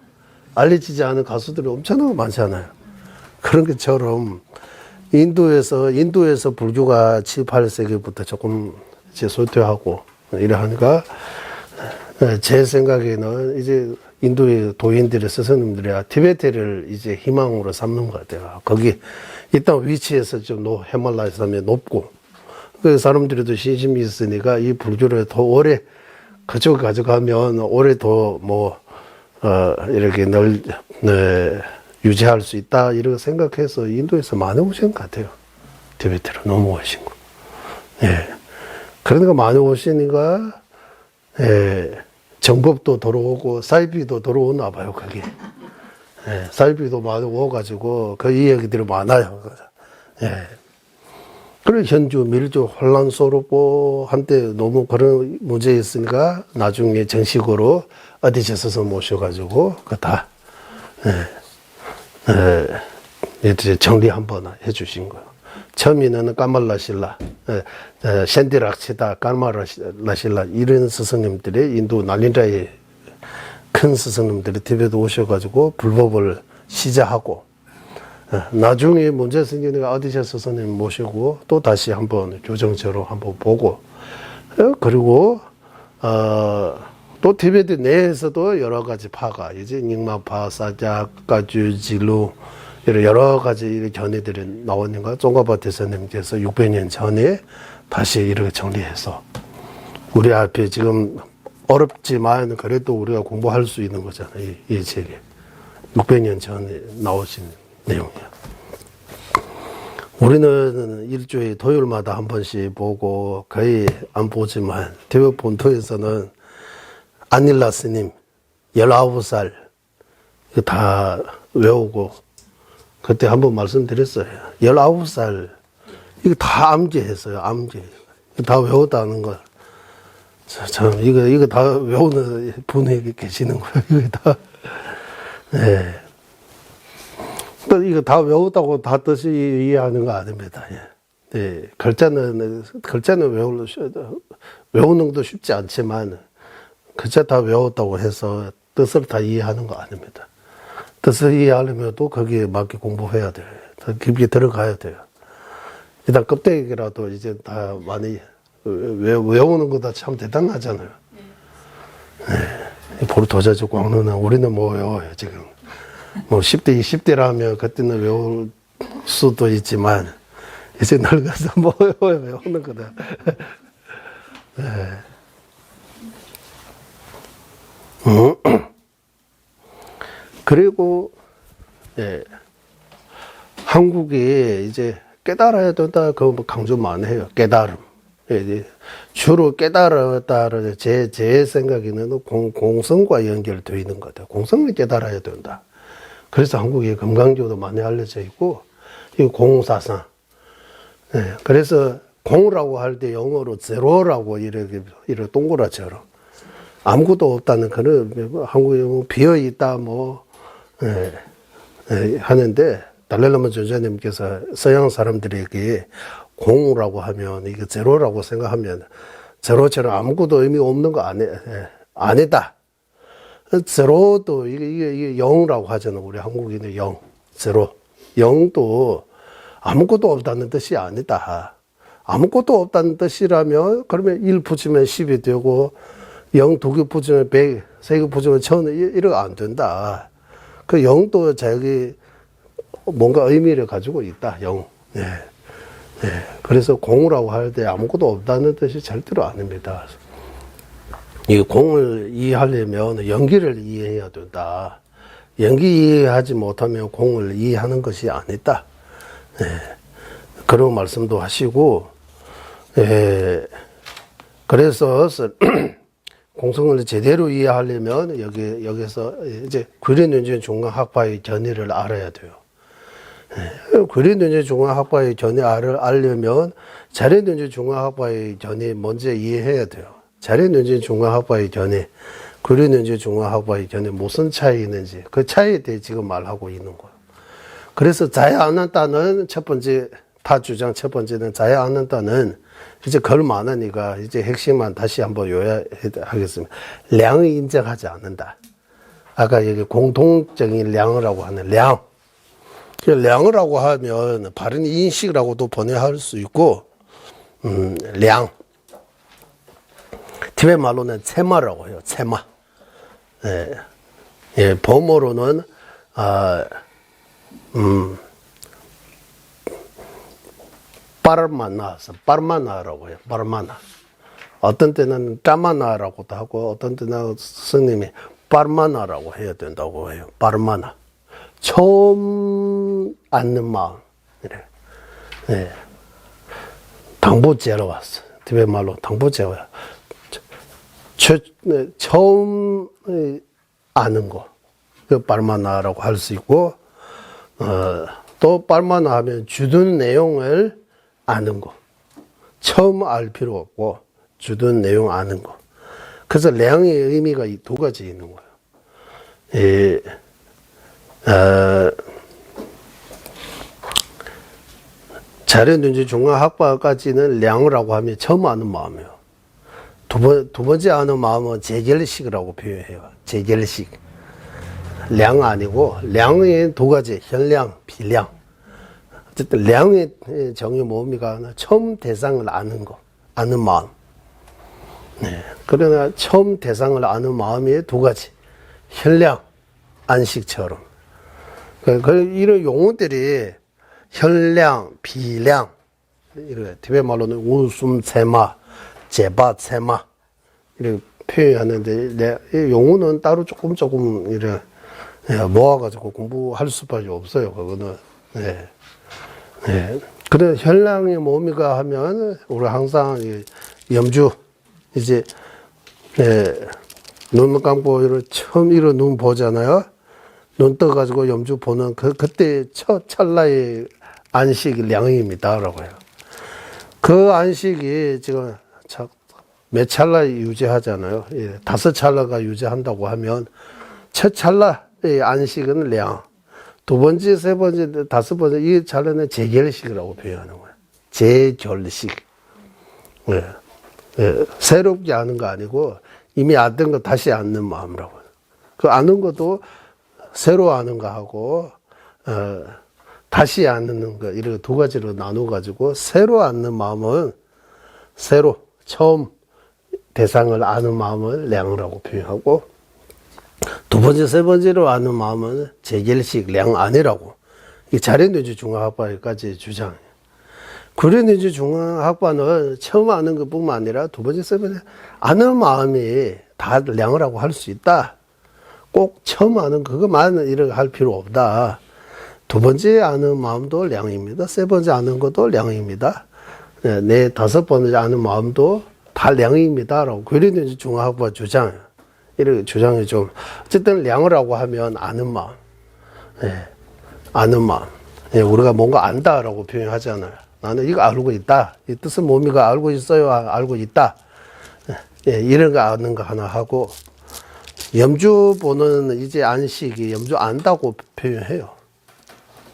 알려지지 않은 가수들이 엄청나게 많잖아요. 그런 것처럼 인도에서 불교가 7, 8세기부터 조금 이제 소퇴하고 이러하니까 제 생각에는 이제 인도의 도인들의 스승님들이 티베트를 이제 희망으로 삼는 것 같아요. 거기 일단 위치에서 좀 히말라야산이 높고 그 사람들도 신심이 있으니까 이 불교를 더 오래 그쪽 가져가면 오래 더 이렇게 유지할 수 있다 이렇게 생각해서 인도에서 많이 오신 것 같아요. 티베트로 넘어오신 거. 그러니까 많이 오시니까 정법도 들어오고 사이비도 들어오나 봐요, 거기. 사이비도 많이 오가지고 그 이야기들이 많아요. 그래 현주, 밀주 혼란스럽고 한때 너무 그런 문제 있으니까 나중에 정식으로 어디셔서 모셔가지고 그다 이제 정리 한번 해주신 거예요. 처음에는 까말라 신라, 샌디락치다, 까말라 신라 이런 스승님들이 인도 날린자의 큰 스승님들이 티베트 오셔가지고 불법을 시작하고 나중에 문제 생기니까 어디서 스승님 모시고 또 다시 한번 교정처로 한번 보고 그리고 또 티베트 내에서도 여러 가지 파가 이제 닉마파, 사작, 가주지루 이런 여러 가지 견해들이 나오니까 쫑가바 대사님께서 600년 전에 다시 이렇게 정리해서 우리 앞에 지금 어렵지만 그래도 우리가 공부할 수 있는 거잖아요. 이 책이 600년 전에 나오신 내용이에요. 우리는 일주일에 토요일마다 한 번씩 보고 거의 안 보지만 티베트 본토에서는 안닐라 스님 19살 다 외우고 그때 한번 말씀드렸어요. 19살 이거 다 암기했어요. 암기 다 외웠다는 거. 참 이거 다 외우는 분이 계시는 거예요. 이거 다. 또 이거 다 외웠다고 다 뜻이 이해하는 거 아닙니다. 글자는 외우는 것도 쉽지 않지만 글자 다 외웠다고 해서 뜻을 다 이해하는 거 아닙니다. 뜻을 이해하려면 또 거기에 맞게 공부해야 돼요. 더 깊게 들어가야 돼요. 일단 껍데기라도 이제 다 많이 외우는 거 다 참 대단하잖아요. 보르토자주 광론은 우리는 뭐 외워요, 지금. 뭐 10대, 20대라면 그때는 외울 수도 있지만, 이제 늙어서 뭐 외우는 거다. 그리고, 한국이 이제 깨달아야 된다, 그거 강조 많이 해요. 깨달음. 주로 깨달았다를 제 생각에는 공성과 연결되어 있는 것 같아요. 공성을 깨달아야 된다. 그래서 한국에 금강교도 많이 알려져 있고, 이 공사상. 그래서 공이라고 할 때 영어로 제로라고 이렇게 동그랗죠. 아무것도 없다는 그런 한국에 비어 있다 하는데 달라라마 전자님께서 서양 사람들에게 공이라고 하면 이게 제로라고 생각하면 제로처럼 아무것도 의미 없는 거 아니다. 제로도 이게 0이라고 하잖아. 우리 한국인은 0, 제로. 0도 아무것도 없다는 뜻이 아니다. 아무것도 없다는 뜻이라면 그러면 1 붙이면 10이 되고 0 두 개 붙이면 100, 세 개 붙이면 1000, 이러면 안 된다. 그 0도 자기 뭔가 의미를 가지고 있다. 0. 네. 네. 그래서 공이라고 할 때 아무것도 없다는 뜻이 절대로 아닙니다. 이 공을 이해하려면 연기를 이해해야 된다. 연기 이해하지 못하면 공을 이해하는 것이 아니다. 네. 그런 말씀도 하시고, 그래서 공성을 제대로 이해하려면 여기서 이제 구리는지 중앙학파의 견해를 알아야 돼요. 구리는지 중앙학파의 견해를 알려면 자리는지 중앙학파의 견해 먼저 이해해야 돼요. 자리는지 중앙학파의 견해, 구리는지 중앙학파의 견해 무슨 차이 있는지 그 차이에 대해 지금 말하고 있는 거예요. 그래서 자야 않는다는 첫 번째 타 주장 첫 번째는 자야 않는다는 이제 걸 많으니까 이제 핵심만 다시 한번 요약하겠습니다. 량을 인정하지 않는다. 아까 여기 공통적인 량이라고 하는 량. 량이라고 하면 바른 인식이라고도 번역할 수 있고, 량. 티베트 말로는 체마라고 해요. 체마. 예, 예, 범어로는 빠르마나라고 해요. 빠르마나. 어떤 때는 짜마나라고도 하고, 어떤 때는 스님이 빠르마나라고 해야 된다고 해요. 빠르마나. 처음 앉는 마음. 이래. 네. 당보제로 왔어. 티베트 말로 당보제로야. 처음 아는 거. 그 빠르마나라고 할 수 있고, 또 빠르마나 하면 주둔 내용을 아는 거. 처음 알 필요 없고, 주둔 내용 아는 거. 그래서 량의 의미가 이 두 가지 있는 거예요. 자료는지 중앙학파까지는 량이라고 하면 처음 아는 마음이에요. 두 번째 아는 마음은 재결식이라고 표현해요. 재결식. 량 아니고, 량의 두 가지, 현량, 비량. 어쨌든 량의 정의 뭡니까? 처음 대상을 아는 거, 아는 마음. 네. 그러나 처음 대상을 아는 마음이 두 가지. 현량, 안식처럼. 이런 용어들이 현량, 비량, 티베트 말로는 웃음 체마, 제바 체마 이렇게 표현하는데 이 용어는 따로 조금 이렇게 모아가지고 공부할 수밖에 없어요. 그거는. 네. 네. 그래 현량이 뭡니까 하면 우리 항상 염주 이제 눈 감고 처음 이런 눈 보잖아요. 눈 떠가지고 염주 보는 그때 첫 찰나의 안식이 량입니다라고 해요. 그 안식이 지금 몇 찰나 유지하잖아요. 5 찰나가 유지한다고 하면 첫 찰나의 안식은 량. 두 번째, 세 번째, 다섯 번째 이 찰나는 재결식이라고 표현하는 거예요. 재결식. 네. 네. 새롭게 아는 거 아니고 이미 알던 거 다시 아는 마음이라고 해요. 그 아는 것도 새로 아는 거하고 다시 아는 거 이렇게 두 가지로 나눠 가지고 새로 아는 마음은 새로 처음 대상을 아는 마음을 량이라고 표현하고 두 번째 세 번째로 아는 마음은 재결식 량 아니라고 이 자료뇌주 중앙학파까지 주장해요. 구리뇌주 중앙학파는 처음 아는 것뿐만 아니라 두 번째 세 번째 아는 마음이 다 량이라고 할 수 있다. 꼭 처음 아는 그것만 이렇게 할 필요 없다. 두 번째 아는 마음도 량입니다. 세 번째 아는 것도 량입니다. 네, 다섯 번째 아는 마음도 다 량입니다. 라고 구리뇌주 중앙학파 주장해요. 이렇게 주장이 좀, 어쨌든 량이라고 하면 아는 마음. 네, 아는 마음. 네, 우리가 뭔가 안다라고 표현하잖아요. 나는 이거 알고 있다. 이 뜻은 뭡니까? 알고 있어요. 알고 있다. 네, 이런 거 아는 거 하나 하고, 염주 보는 이제 안식이 염주 안다고 표현해요.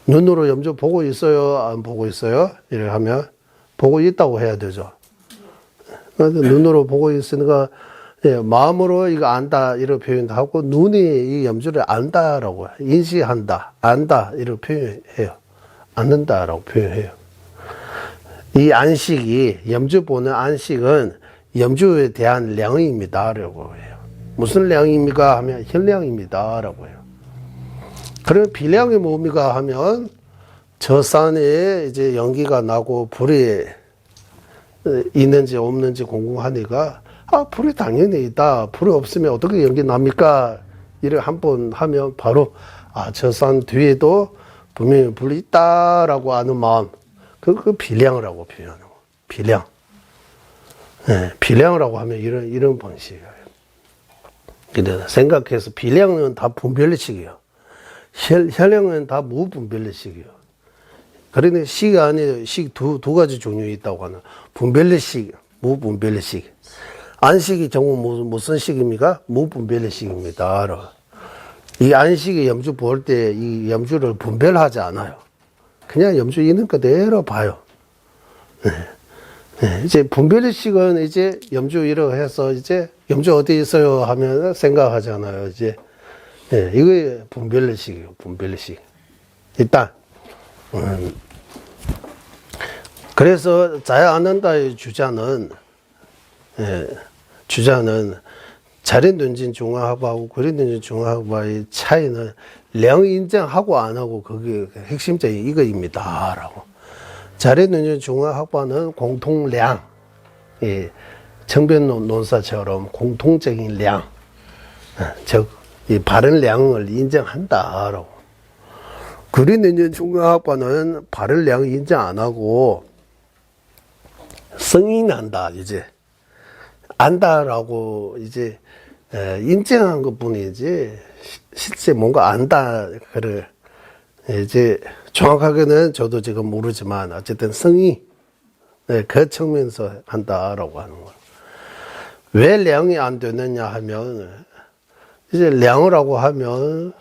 눈으로 염주 보고 있어요? 안 보고 있어요? 이렇게 하면 보고 있다고 해야 되죠. 눈으로 보고 있으니까 예, 마음으로 이거 안다 이렇게 표현하고 눈이 이 염주를 안다라고 인식한다, 안다 이렇게 표현해요. 안는다라고 표현해요. 이 안식이 염주 보는 안식은 염주에 대한 량입니다라고 해요. 무슨 량입니까 하면 현량입니다라고 해요. 그러면 비량이 뭡니까 하면 저 산에 이제 연기가 나고 불이 있는지 없는지 궁금하니까 불이 당연히 있다. 불이 없으면 어떻게 연기 납니까? 이를 한번 하면 바로 저 산 뒤에도 분명히 불이 있다라고 아는 마음. 그 비량이라고 표현하는 거. 비량. 네, 비량이라고 하면 이런 방식이에요. 근데 생각해서 비량은 다 분별식이에요. 현량은 다 무분별식이에요. 그러니 식이 아니에요. 식 두 가지 종류 있다고 하는 분별식, 무분별식. 안식이 정말 무슨 식입니까? 무분별식입니다. 이 안식이 염주 볼 때 이 염주를 분별하지 않아요. 그냥 염주 있는 그대로 봐요. 네. 네. 이제 분별식은 이제 염주 이렇게 해서 이제 염주 어디 있어요 하면 생각하잖아요. 이제 네. 이게 분별식이에요. 분별식. 일단 그래서 자야 안는다의 주자는 자린눈진 중화학파하고 구린눈진 중화학파의 차이는 량 인정하고 안 하고 그게 핵심적인 이거입니다. 라고. 자린눈진 중화학파는 공통량, 정변논사처럼 공통적인 량, 즉, 이 바른 량을 인정한다. 라고. 구린눈진 중화학파는 바른 량을 인정 안 하고 승인한다, 이제. 안다라고 이제 인정한 것 뿐이지 실제 뭔가 안다 그를 이제 정확하게는 저도 지금 모르지만 어쨌든 승인 그 측면에서 한다라고 하는 거예요. 왜 량이 안 되느냐 하면 이제 량이라고 하면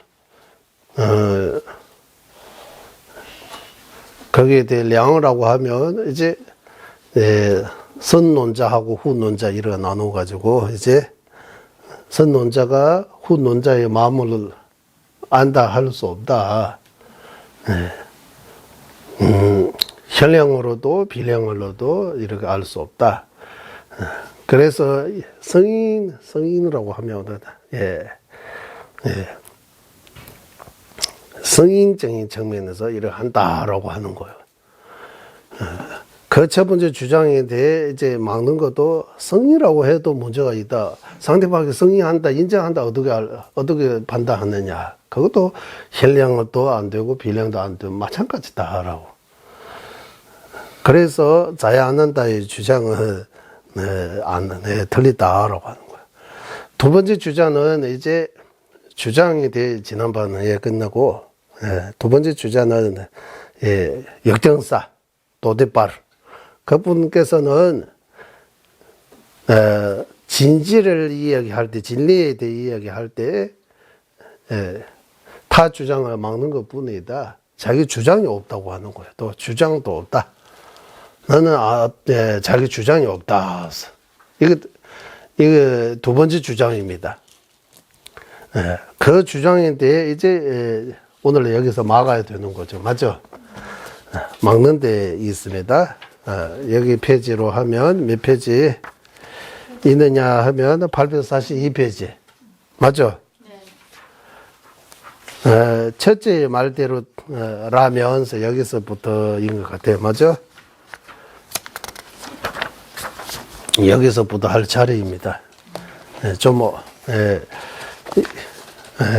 거기에 대해 량이라고 하면 이제 선논자하고 후논자 이렇게 나눠 가지고 이제 선논자가 후논자의 마음을 안다 할 수 없다. 현량으로도 비량으로도 이렇게 알 수 없다. 그래서 성인이라고 하면 성인적인 측면에서 이렇게 한다라고 하는 거예요. 그 첫 번째 주장에 대해 이제 막는 것도 성이라고 해도 문제가 있다. 상대방이 성인한다, 인정한다, 어떻게 판단하느냐. 그것도 현량도 안 되고, 비량도 안 되고, 마찬가지다라고. 그래서 자야 안는다의 주장은, 틀리다라고 하는 거야. 두 번째 주장은 이제 주장에 대해 지난번에 끝나고, 두 번째 주장은, 역정사, 도대발. 그분께서는 진리를 이야기할 때, 진리에 대해 이야기할 때 타 주장을 막는 것 뿐이다. 자기 주장이 없다고 하는 거예요. 또 주장도 없다. 나는 자기 주장이 없다. 이거 두 번째 주장입니다. 그 주장에 대해 이제 오늘 여기서 막아야 되는 거죠. 맞죠? 막는 데 있습니다. 여기 페이지로 하면 몇 페이지 있느냐 하면 842페이지. 맞죠? 네. 첫째 말대로 라면서 여기서부터인 것 같아요. 맞죠? 여기서부터 할 차례입니다.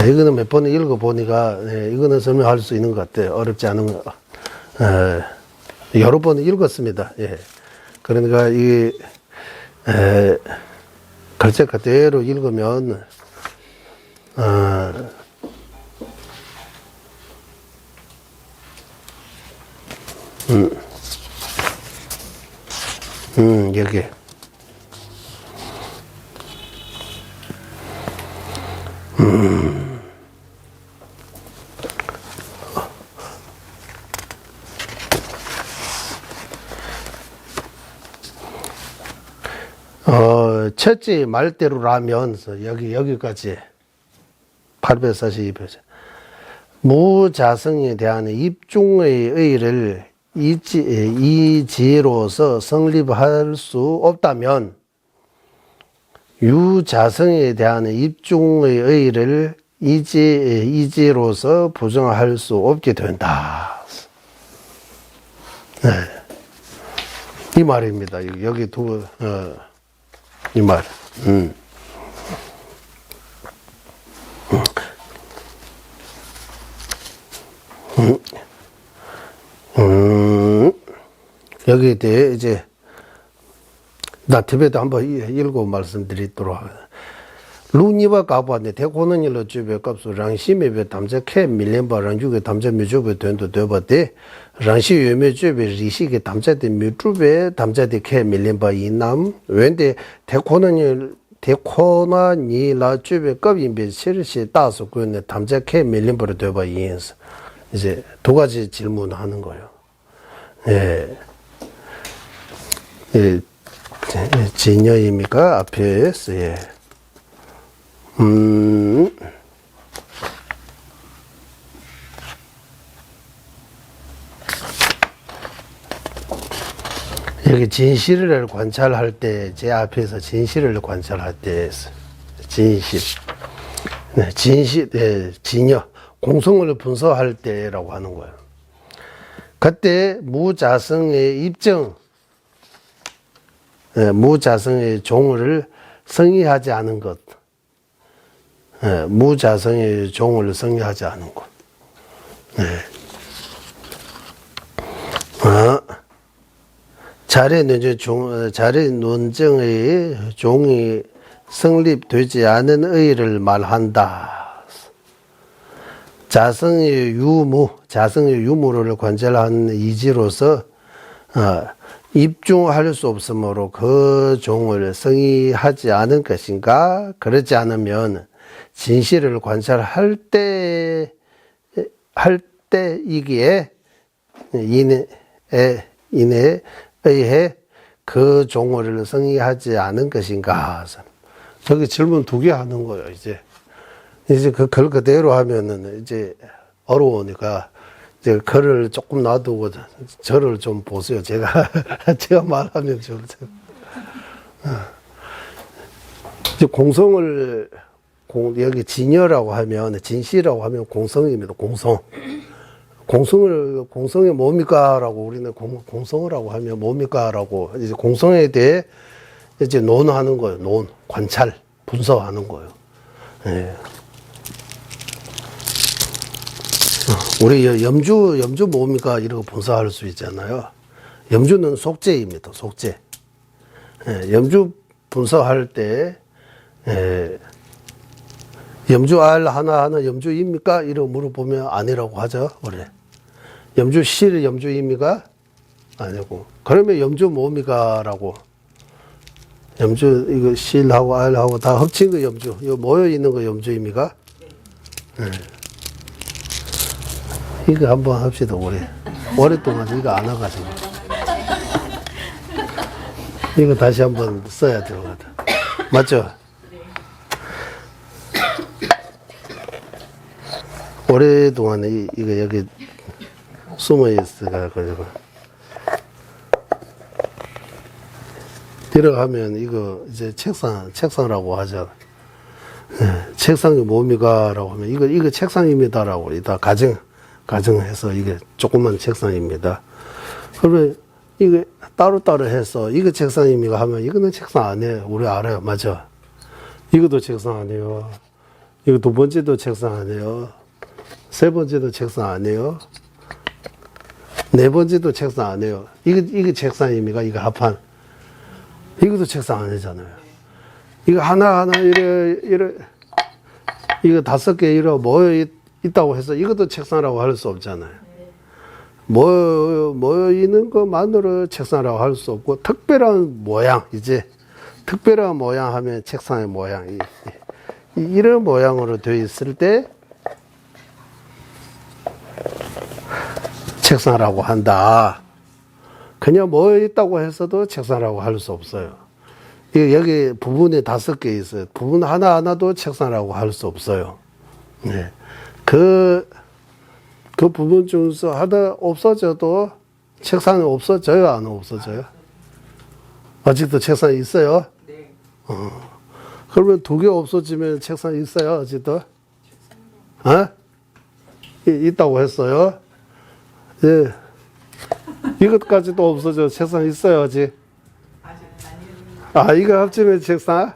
이거는 몇 번 읽어보니까 이거는 설명할 수 있는 것 같아요. 어렵지 않은 거. 여러 번 읽었습니다. 그러니까 글자 그대로 읽으면 여기 첫째 말대로라면 여기까지 842페이지. 무자성에 대한 입중의 의를 이지로서 성립할 수 없다면 유자성에 대한 입중의 의를 이지로서 부정할 수 없게 된다. 네. 이 말입니다. 여기 이 말. 여기에 대해 이제 나티베도 한번 읽고 말씀드리도록 하겠습니다. 루니와 가보았네 대고는 일로 주베 값수 랑시메베 담자 캐 밀렘바 랑주게 담자 미주베 된도 되버데 랑시 유메 주베 리시게 담자데 미주베 담자데 캐 밀렘바 이남 웬데 대코나니 라 주베 값인베 실시 따서 그네 담자 캐 밀렘바로 되버 이인스 이제 두 가지 질문하는 거예요. 예. 예. 진여입니까? 앞에서 예. 여기 진실을 관찰할 때, 제 앞에서 진실을 관찰할 때, 진실. 네, 진실, 네, 진여. 공성을 분석할 때라고 하는 거예요. 그때 무자성의 입증, 네, 무자성의 종을 성의하지 않은 것. 네, 무자성의 종을 성의하지 않은 것. 네. 자례 논증의 종이 성립되지 않은 의의를 말한다. 자성의 유무를 관찰한 이지로서 입중할 수 없으므로 그 종을 성의하지 않은 것인가? 그렇지 않으면 진실을 관찰할 때이기에 인에 의해 그 종을 성의하지 않은 것인가? 저기 질문 두 개 하는 거예요. 이제 글 그대로 하면은 이제 어려우니까 이제 글을 조금 놔두고 저를 좀 보세요. 제가 말하면 좀 이제 공성을 여기 진여라고 하면 진시라고 하면 공성입니다. 공성이 뭡니까? 라고 우리는 공성이라고 하면 뭡니까? 라고 이제 공성에 대해 이제 논하는 거예요. 관찰, 분석하는 거예요. 예. 우리 염주 뭡니까? 이러고 분석할 수 있잖아요. 염주는 속죄입니다. 속죄. 예. 염주 분석할 때, 염주 알 하나하나 염주입니까? 이러고 물어보면 아니라고 하죠. 그래. 염주 실 염주입니까? 아니고. 그러면 염주 뭡니까? 라고. 염주, 이거 실하고 알하고 다 합친 거 염주. 이거 모여 있는 거 염주입니까? 네. 이거 한번 합시다, 오랫동안 이거 안 와가지고. 이거 다시 한번 써야 될 것 같아. 맞죠? 오랫동안 이거 여기 숨어 있어가지고. 들어가면 이거 이제 책상이라고 하죠. 네, 책상이 뭡니까? 라고 하면 이거 책상입니다. 라고 이따 가정해서 이게 조그만 책상입니다. 그러면 이거 따로따로 해서 이거 책상입니까? 하면 이거는 책상 아니에요. 우리 알아요. 맞아. 이것도 책상 아니에요. 이거 두 번째도 책상 아니에요. 세 번째도 책상 아니에요. 네 번째도 책상 아니에요. 이거 책상입니까? 이거 합판. 이것도 책상 아니잖아요. 이거 하나하나 이거 5개 모여 있다고 해서 이것도 책상이라고 할 수 없잖아요. 모여 있는 것만으로 책상이라고 할 수 없고, 특별한 모양, 특별한 모양 하면 책상의 모양. 이런 모양으로 되어 있을 때, 책상이라고 한다. 그냥 모여 있다고 해서도 책상이라고 할 수 없어요. 여기 부분이 5개 있어요. 부분 하나하나도 책상이라고 할 수 없어요. 네. 그 부분 중에서 하나 없어져도 책상이 없어져요? 안 없어져요? 아직도 책상이 있어요? 네. 그러면 2개 없어지면 책상이 있어요? 아직도? 있다고 했어요? 예. 이것까지도 없어져. 책상 있어요, 아직? 아직 아니에요. 이거 합치면 책상?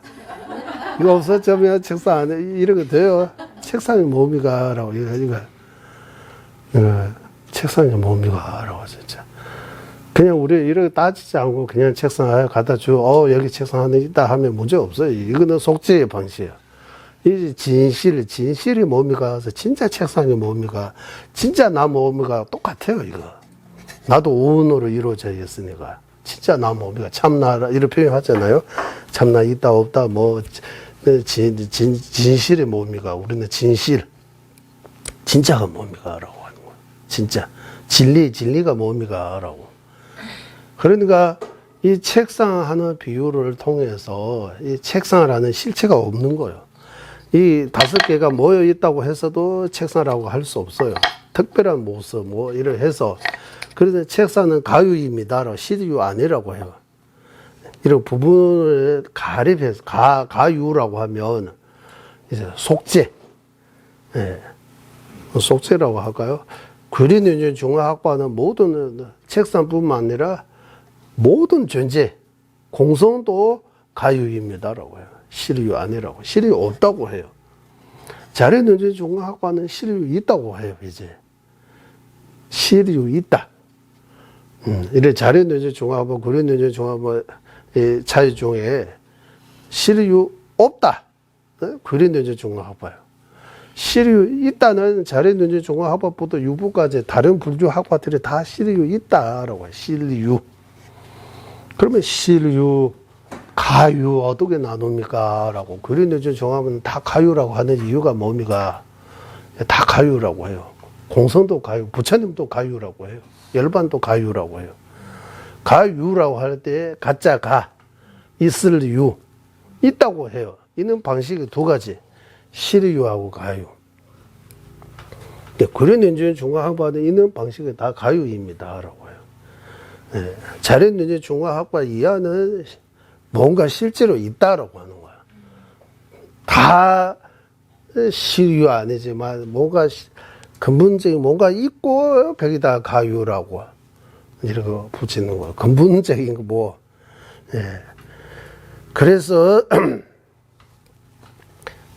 이거 없어지면 책상 안 해. 이렇게 돼요. 책상이 뭡니까? 라고, 이거. 책상이 뭡니까? 라고, 진짜. 그냥 우리 이렇게 따지지 않고 그냥 책상 갖다 여기 책상 하나 있다 하면 문제 없어요. 이거는 속죄의 방식이에요. 이 진실이 뭡니까? 그래서 진짜 책상이 뭡니까? 진짜 나 뭡니까? 똑같아요, 이거. 나도 오운으로 이루어져 있으니까. 진짜 나 뭡니까? 참나, 이런 표현 하잖아요. 참나 있다, 없다, 진실이 뭡니까? 우리는 진짜가 뭡니까? 라고 하는 거예요. 진짜. 진리가 뭡니까? 라고. 그러니까 이 책상 하는 비유를 통해서 이 책상을 하는 실체가 없는 거예요. 이 5개가 모여 있다고 해서도 책상이라고 할 수 없어요. 특별한 모습, 이를 해서. 그래서 책상은 가유입니다. 시유 아니라고 해요. 이런 부분을 가립해서, 가유라고 하면, 이제 속죄. 예. 속죄라고 할까요? 그린윤준 중화학파는 모든 책상뿐만 아니라 모든 존재, 공성도 가유입니다라고 해요. 실유 아니라고. 실유 없다고 해요. 자연윤준 중화학파는 실유 있다고 해요, 이제. 실유 있다. 이래 자연윤준 중화학파, 그린윤준 중화학파 차이 중에 실유 없다. 그린윤준 중화학파요. 실유 있다는 자연윤준 중화학파부터 유부까지 다른 불교 학파들이 다 실유 있다라고 해요. 실유. 그러면 실유, 가유 어떻게 나눕니까? 라고. 그린윤준 종합은 다 가유라고 하는 이유가 뭡니까? 다 가유라고 해요. 공성도 가유, 부처님도 가유라고 해요. 열반도 가유라고 해요. 가유라고 할 때 가짜 가, 있을 유, 있다고 해요. 있는 방식이 2가지. 실유하고 가유. 그린윤준 중화학파는 있는 방식이 다 가유입니다. 라고 해요. 네. 자연윤준 중화학파 이하는 뭔가 실제로 있다라고 하는 거야. 다 실유 아니지만 뭔가 근본적인 뭔가 있고 거기다 가유라고 이렇게 붙이는 거야. 근본적인 거 예. 그래서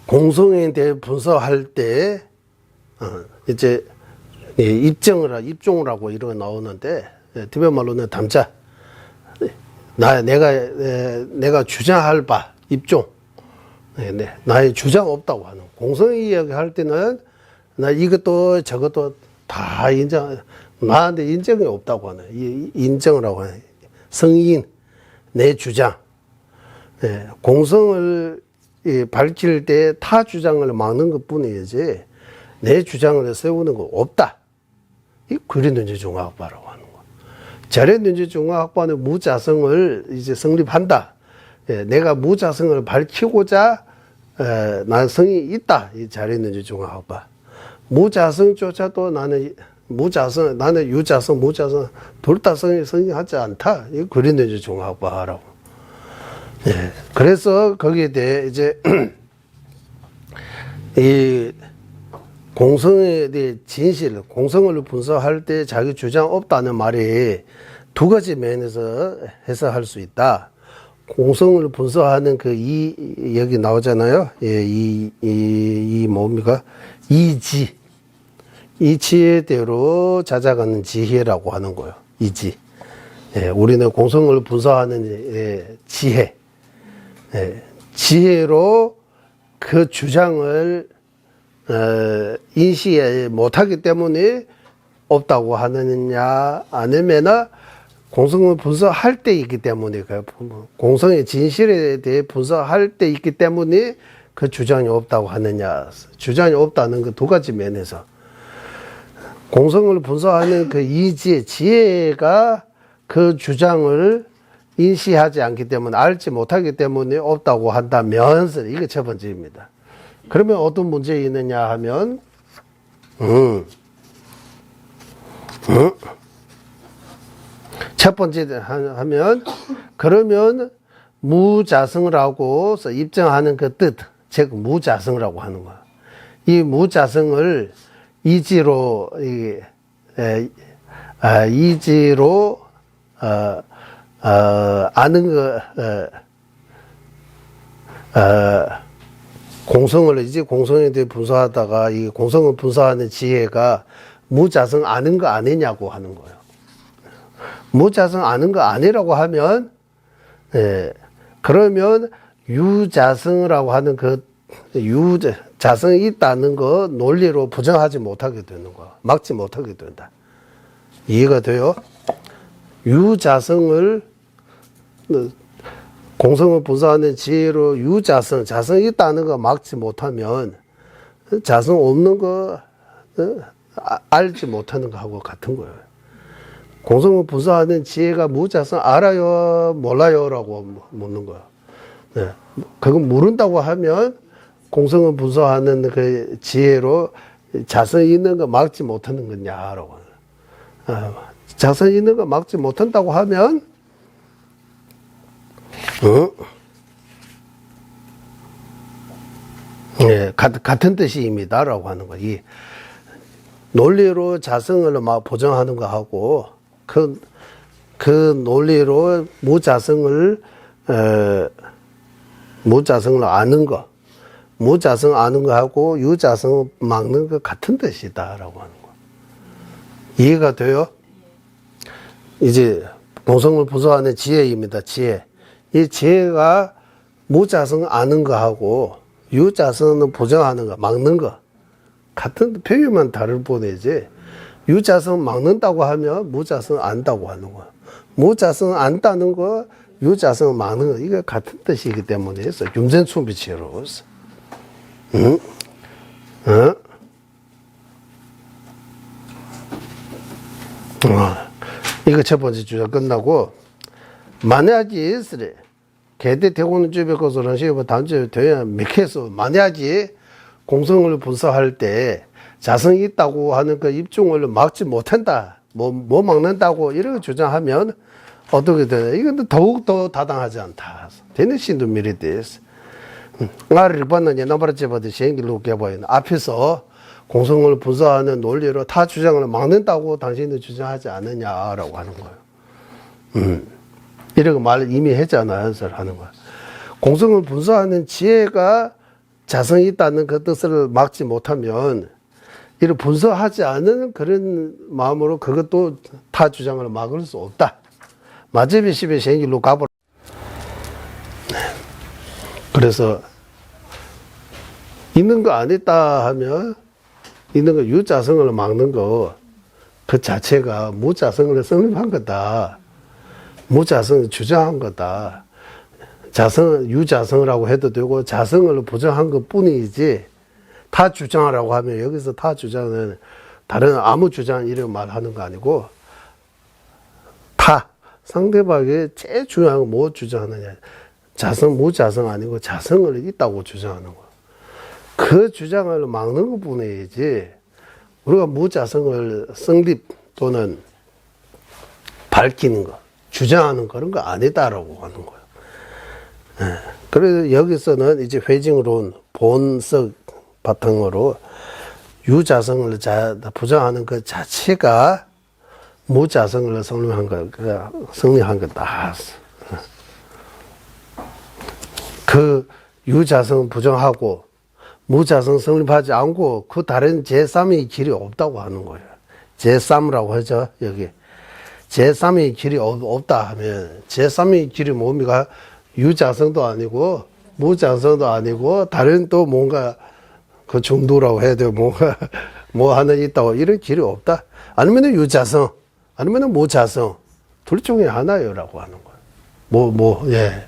공성에 대해 분석할 때 이제 입종을 하고 이런 거 나오는데 티베트 말로는 담자. 내가 주장할 바, 입종. 나의 주장 없다고 하는. 공성 이야기 할 때는 나 이것도 저것도 다 나한테 인정이 없다고 하는. 인정을 하고 하는. 성인, 내 주장. 공성을 밝힐 때 타 주장을 막는 것 뿐이지 내 주장을 세우는 거 없다. 이 그린윤준 중화학파라고 하는 거야. 자연윤준 중화학파는 무자성을 이제 성립한다. 내가 무자성을 밝히고자 난 성이 있다. 이 자연윤준 중화학파. 무자성조차도 나는 유자성, 무자성 둘 다 성립하지 않다. 이 그린윤준 중화학파라고. 그래서 거기에 대해 이제 이 공성에 대해 진실, 공성을 분석할 때 자기 주장 없다는 말이 2가지 면에서 해석할 수 있다. 공성을 분석하는 여기 나오잖아요. 뭡니까? 이지. 이지혜대로 찾아가는 지혜라고 하는 거예요. 이지. 우리는 공성을 분석하는 지혜. 지혜로 그 주장을 인식 못하기 때문에 없다고 하느냐 아니면 공성을 분석할 때 있기 때문에 공성의 진실에 대해 분석할 때 있기 때문에 그 주장이 없다고 하느냐. 주장이 없다는 그 2가지 면에서 공성을 분석하는 그 이지혜 지혜가 그 주장을 인식하지 않기 때문에 알지 못하기 때문에 없다고 한다면 이게 첫 번째입니다. 그러면 어떤 문제 있느냐 하면 첫 번째 하면 그러면 무자성을 하고 입증하는 그 뜻, 즉 무자성이라고 하는 거야. 이 무자성을 이지로 아는 공성을 이제 공성에 대해 분석하다가 이 공성을 분석하는 지혜가 무자성 아는 거 아니냐고 하는 거예요. 무자성 아는 거 아니라고 하면 그러면 유자성이라고 하는 그 유자성이 있다는 거 논리로 부정하지 못하게 되는 거야. 막지 못하게 된다. 이해가 돼요? 유자성을 공성을 분석하는 지혜로 유자성, 자성이 있다는 거 막지 못하면 자성 없는 거 알지 못하는 거하고 같은 거예요. 공성을 분석하는 지혜가 무자성 알아요, 몰라요? 라고 묻는 거야. 네. 그건 모른다고 하면 공성을 분석하는 그 지혜로 자성이 있는 거 막지 못하는 거냐라고. 자성이 있는 거 막지 못한다고 하면 같은 뜻입니다라고 하는 거. 이 논리로 자성을 막 보정하는 거하고 그 논리로 무자성을 아는 거, 무자성 아는 거하고 유자성 막는 거 같은 뜻이다라고 하는 거. 이해가 돼요? 이제 공성을 분석하는 지혜입니다. 지혜. 이 지혜가 무자성 아는 거하고 유자성은 보정하는 거, 막는 거 같은 표현만 다를 뿐이지. 유자성 막는다고 하면 무자성 안다고 하는 거야. 무자성 안다는 거, 유자성 막는 거, 이거 같은 뜻이기 때문에 해서 균전충비치로서. 응? 이거 첫 번째 주자 끝나고, 만약에 있으래. 개대 대고는 주변 것으로 시험을 단주에 되야 맥해서 만약에 공성을 분석할 때 자성이 있다고 하는 그 입증을 막지 못한다. 뭐 막는다고 이렇게 주장하면 어떻게 되냐. 이건 더욱더 타당하지 않다. 되는 신도 미리 됐어. 나를 봤느냐, 나바라 제바드 시행길로 깨봐요. 앞에서 공성을 분석하는 논리로 타 주장을 막는다고 당신은 주장하지 않느냐라고 하는 거예요. 이렇게 말을 이미 했잖아요. 하는 거야. 공성을 분석하는 지혜가 자성이 있다는 그 뜻을 막지 못하면 이를 분석하지 않은 그런 마음으로 그것도 타 주장을 막을 수 없다. 마제비 십의 시행길로 가보라. 그래서 있는 거 안 있다 하면 있는 거 유자성을 막는 거 그 자체가 무자성을 성립한 거다. 무자성을 주장한 거다. 유자성이라고 해도 되고 자성을 부정한 것 뿐이지 타 주장하라고 하면 여기서 타 주장은 다른 아무 주장 이런 말 하는 거 아니고 상대방이 제일 중요한 건 뭐 주장하느냐. 자성, 무자성 아니고 자성을 있다고 주장하는 거. 그 주장을 막는 것 뿐이지 우리가 무자성을 성립 또는 밝히는 거, 주장하는 그런 거 아니다라고 하는 거예요. 그래서 여기서는 이제 회증론 본석 바탕으로 유자성을 부정하는 그 자체가 무자성을 성립한 거다. 그 유자성 부정하고 무자성 성립하지 않고 그 다른 제3의 길이 없다고 하는 거예요. 제3이라고 하죠. 여기. 제3의 길이 없다 하면 제3의 길이 뭡니까? 유자성도 아니고 무자성도 아니고 다른 또 뭔가 그 중도라고 해야 돼요. 뭔가 뭐 하나 있다고 이런 길이 없다. 아니면 유자성 아니면 무자성 둘 중에 하나요라고 하는 거예요. 예.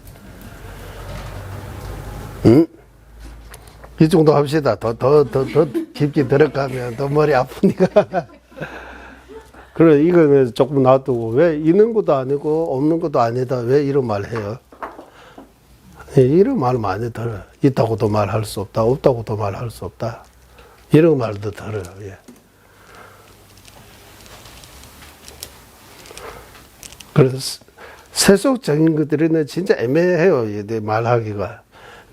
이 정도 합시다. 더 깊게 들어가면 더 머리 아프니까. 그래, 이거는 조금 놔두고, 왜 있는 것도 아니고, 없는 것도 아니다. 왜 이런 말 해요? 예, 이런 말 많이 들어요. 있다고도 말할 수 없다. 없다고도 말할 수 없다. 이런 말도 들어요. 예. 그래서 세속적인 것들은 진짜 애매해요. 내 말하기가.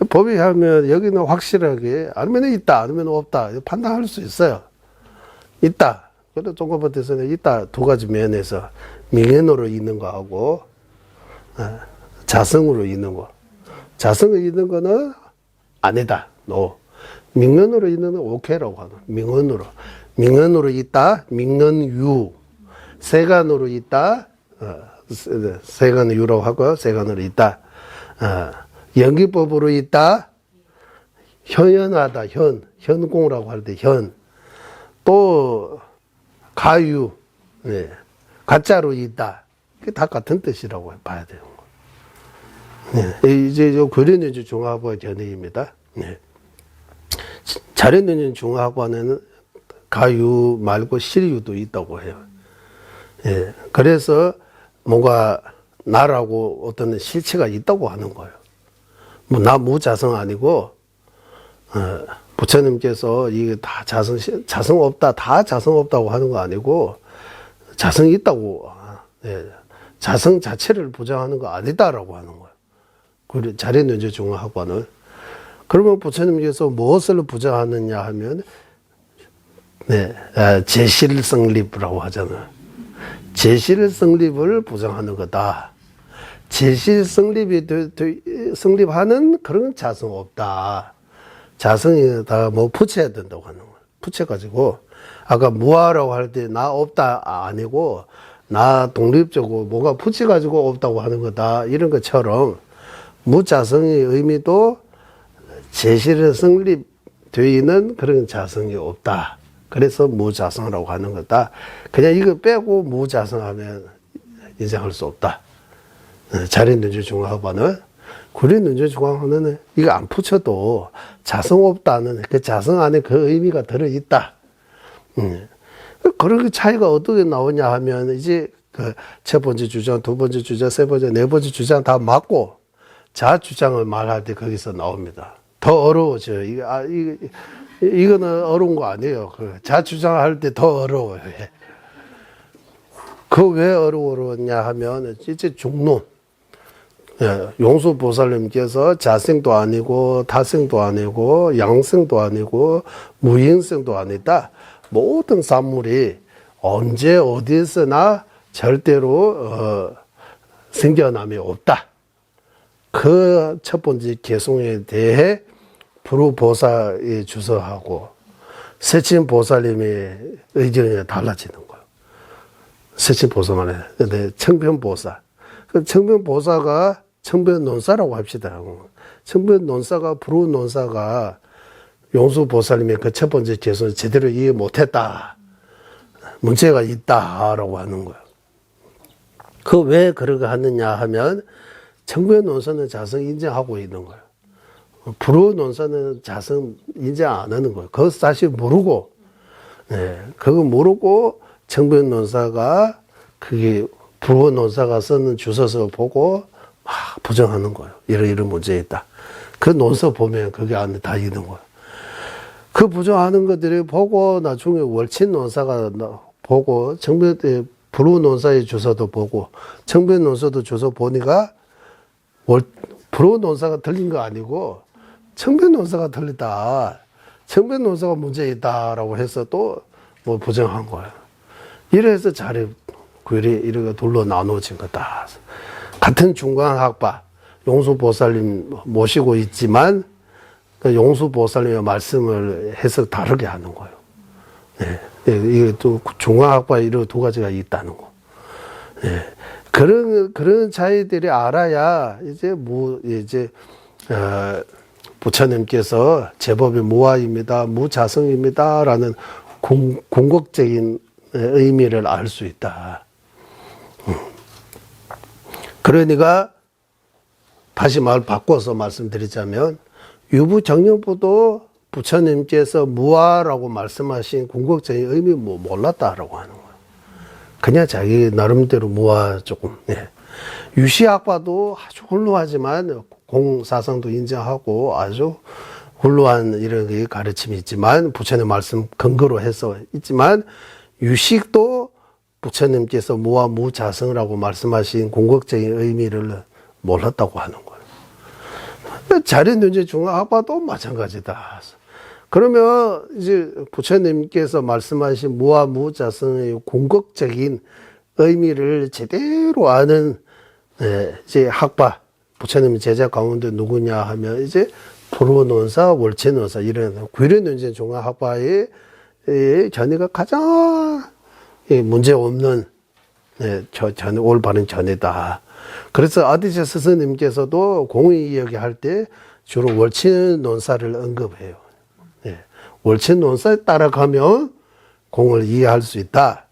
법이 하면 여기는 확실하게 아니면 있다, 아니면 없다 판단할 수 있어요. 있다. 그래도 종합법에서는 있다 두 가지 면에서 명예으로 있는 거하고 자성으로 있는 거. 자성으로 있는 거는 아니다. 노. 명언으로 있는 건 오케이라고 하는. 명언으로. 명언으로 있다. 명언유. 세간으로 있다. 세간유라고 하고 세간으로 있다. 연기법으로 있다. 현연하다. 현공이라고 할 때 현. 또 가유. 네. 가짜로 있다. 그게 다 같은 뜻이라고 봐야 되는 거. 네. 이제 고려년주 중화학과 견해입니다. 네. 자료년주 중화학과는 가유 말고 실유도 있다고 해요. 예. 그래서 뭔가 나라고 어떤 실체가 있다고 하는 거예요. 뭐 나 무자성 아니고 부처님께서 이게 다 자성 없다, 다 자성 없다고 하는 거 아니고 자성이 있다고, 예. 자성 자체를 부정하는 거 아니다라고 하는 거예요. 그 자료년주 중화학과는. 그러면 부처님께서 무엇을 부정하느냐 하면 네, 제실성립이라고 하잖아요. 제실성립을 부정하는 거다. 제실성립이 성립하는 그런 자성 없다. 자성이 다 뭐 부채해야 된다고 하는 거예요. 부채가지고 아까 무아라고 할 때 나 없다 아니고 나 독립적으로 뭐가 부채가지고 없다고 하는 거다. 이런 것처럼 무자성의 의미도 제실에 성립되어 있는 그런 자성이 없다. 그래서 무자성이라고 하는 거다. 그냥 이거 빼고 무자성하면 인정할 수 없다. 자료년주 중화학과는 구리년주 중화학과는 이거 안 붙여도 자성 없다는 그 자성 안에 그 의미가 들어있다. 그런 차이가 어떻게 나오냐 하면 이제 그 첫 번째 주장, 두 번째 주장, 세 번째, 네 번째 주장 다 맞고 자 주장을 말할 때 거기서 나옵니다. 더 어려워져요. 이거는 어려운 거 아니에요. 자 주장할 때 더 어려워요. 그 왜 어려웠냐 하면 이제 중론. 용수보살님께서 자생도 아니고 타생도 아니고 양생도 아니고 무인생도 아니다. 모든 산물이 언제 어디서나 절대로 생겨남이 없다. 그 첫 번째 개성에 대해 불후보살이 주서하고 세친보살님의 의견이 달라지는 거예요. 세친보살만에. 근데 청변보살. 그 청변보살가 청변논사라고 합시다. 청변논사가 불후논사가 용수보살님의 그 첫 번째 개성을 제대로 이해 못했다. 문제가 있다라고 하는 거예요. 그 왜 그러게 하느냐 하면 청변논사는 자성 인정하고 있는 거예요. 불후논사는 자성 인정 안 하는 거예요. 그거 사실 모르고, 그거 모르고 청변논사가 그게 불후논사가 쓰는 주소서 보고 막 부정하는 거예요. 이런 문제 있다. 그 논서 보면 그게 안에 다 있는 거예요. 그 부정하는 것들이 보고 나중에 월친논사가 보고 불후논사의 주소도 보고 청변논사도 주소 보니까 불후논사가 틀린 거 아니고 청변논사가 틀리다. 청변논사가 문제 있다라고 해서 또 뭐 부정한 거예요. 이래서 자료 구열이 이렇게 둘로 나눠진 거다. 같은 중간학파 용수보살님 모시고 있지만 그 용수보살님의 말씀을 해석 다르게 하는 거예요. 이게 또 중간학파 이런 두 가지가 있다는 거. 그런 차이들이 알아야 이제 부처님께서 제법이 무아입니다, 무자성입니다라는 궁극적인 의미를 알 수 있다. 그러니까 다시 말 바꿔서 말씀드리자면 유부정령부도 부처님께서 무아라고 말씀하신 궁극적인 의미 몰랐다라고 하는 거예요. 그냥 자기 나름대로 모아 조금. 예. 유시학파도 아주 훌륭하지만 공사성도 인정하고 아주 훌륭한 이런 가르침이 있지만 부처님 말씀 근거로 해서 있지만 유식도 부처님께서 무와 무자성이라고 말씀하신 궁극적인 의미를 몰랐다고 하는 거예요. 자린윤제 중앙학파도 마찬가지다. 그러면 이제 부처님께서 말씀하신 무와 무자성의 궁극적인 의미를 제대로 아는 이제 학파, 부처님 제자 가운데 누구냐 하면 이제 불호논사, 월체논사 이런 구일윤제 중앙학파의 전의가 가장 문제 없는 올바른 전이다. 그래서 아디제 스승님께서도 공의 이야기할 때 주로 월체논사를 언급해요. 월체논사에 따라가면 공을 이해할 수 있다.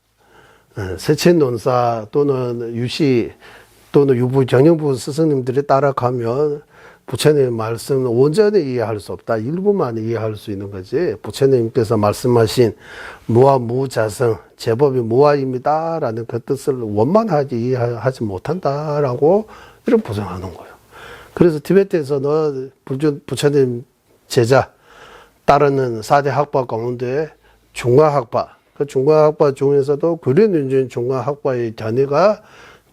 세체논사 또는 유시 또는 유부 정영부 스승님들에 따라가면 부처님의 말씀은 온전히 이해할 수 없다. 일부만 이해할 수 있는 거지. 부처님께서 말씀하신 무와 무자성, 제법이 무아입니다라는 그 뜻을 원만하게 이해하지 못한다라고 이런 부정하는 거예요. 그래서 티베트에서는 부처님 제자 따르는 4대 학파 가운데 중화학파, 그 중화학파 중에서도 구린윤전 중화학파의 견해가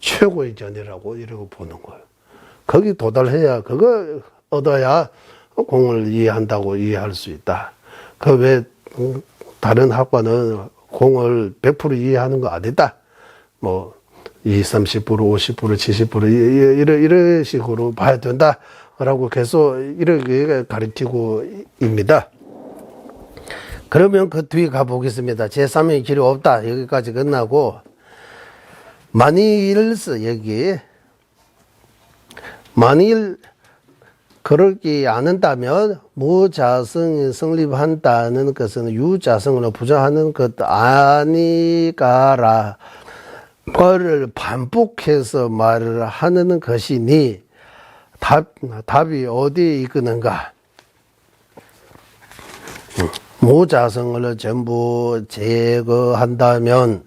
최고의 견해라고 이러고 보는 거예요. 거기 도달해야, 그거 얻어야 공을 이해한다고 이해할 수 있다. 그 왜 다른 학파는 공을 100% 이해하는 거 아니다. 뭐 20, 30%, 50%, 70% 이런 식으로 봐야 된다라고 계속 이렇게 가르치고 입니다. 그러면 그 뒤에 가보겠습니다. 제3의 길이 없다. 여기까지 끝나고 만일 그렇게 않는다면 무자성이 성립한다는 것은 유자성으로 부정하는 것 아니가라. 그를 반복해서 말을 하는 것이니 답이 어디에 있겠는가? 무자성을 전부 제거한다면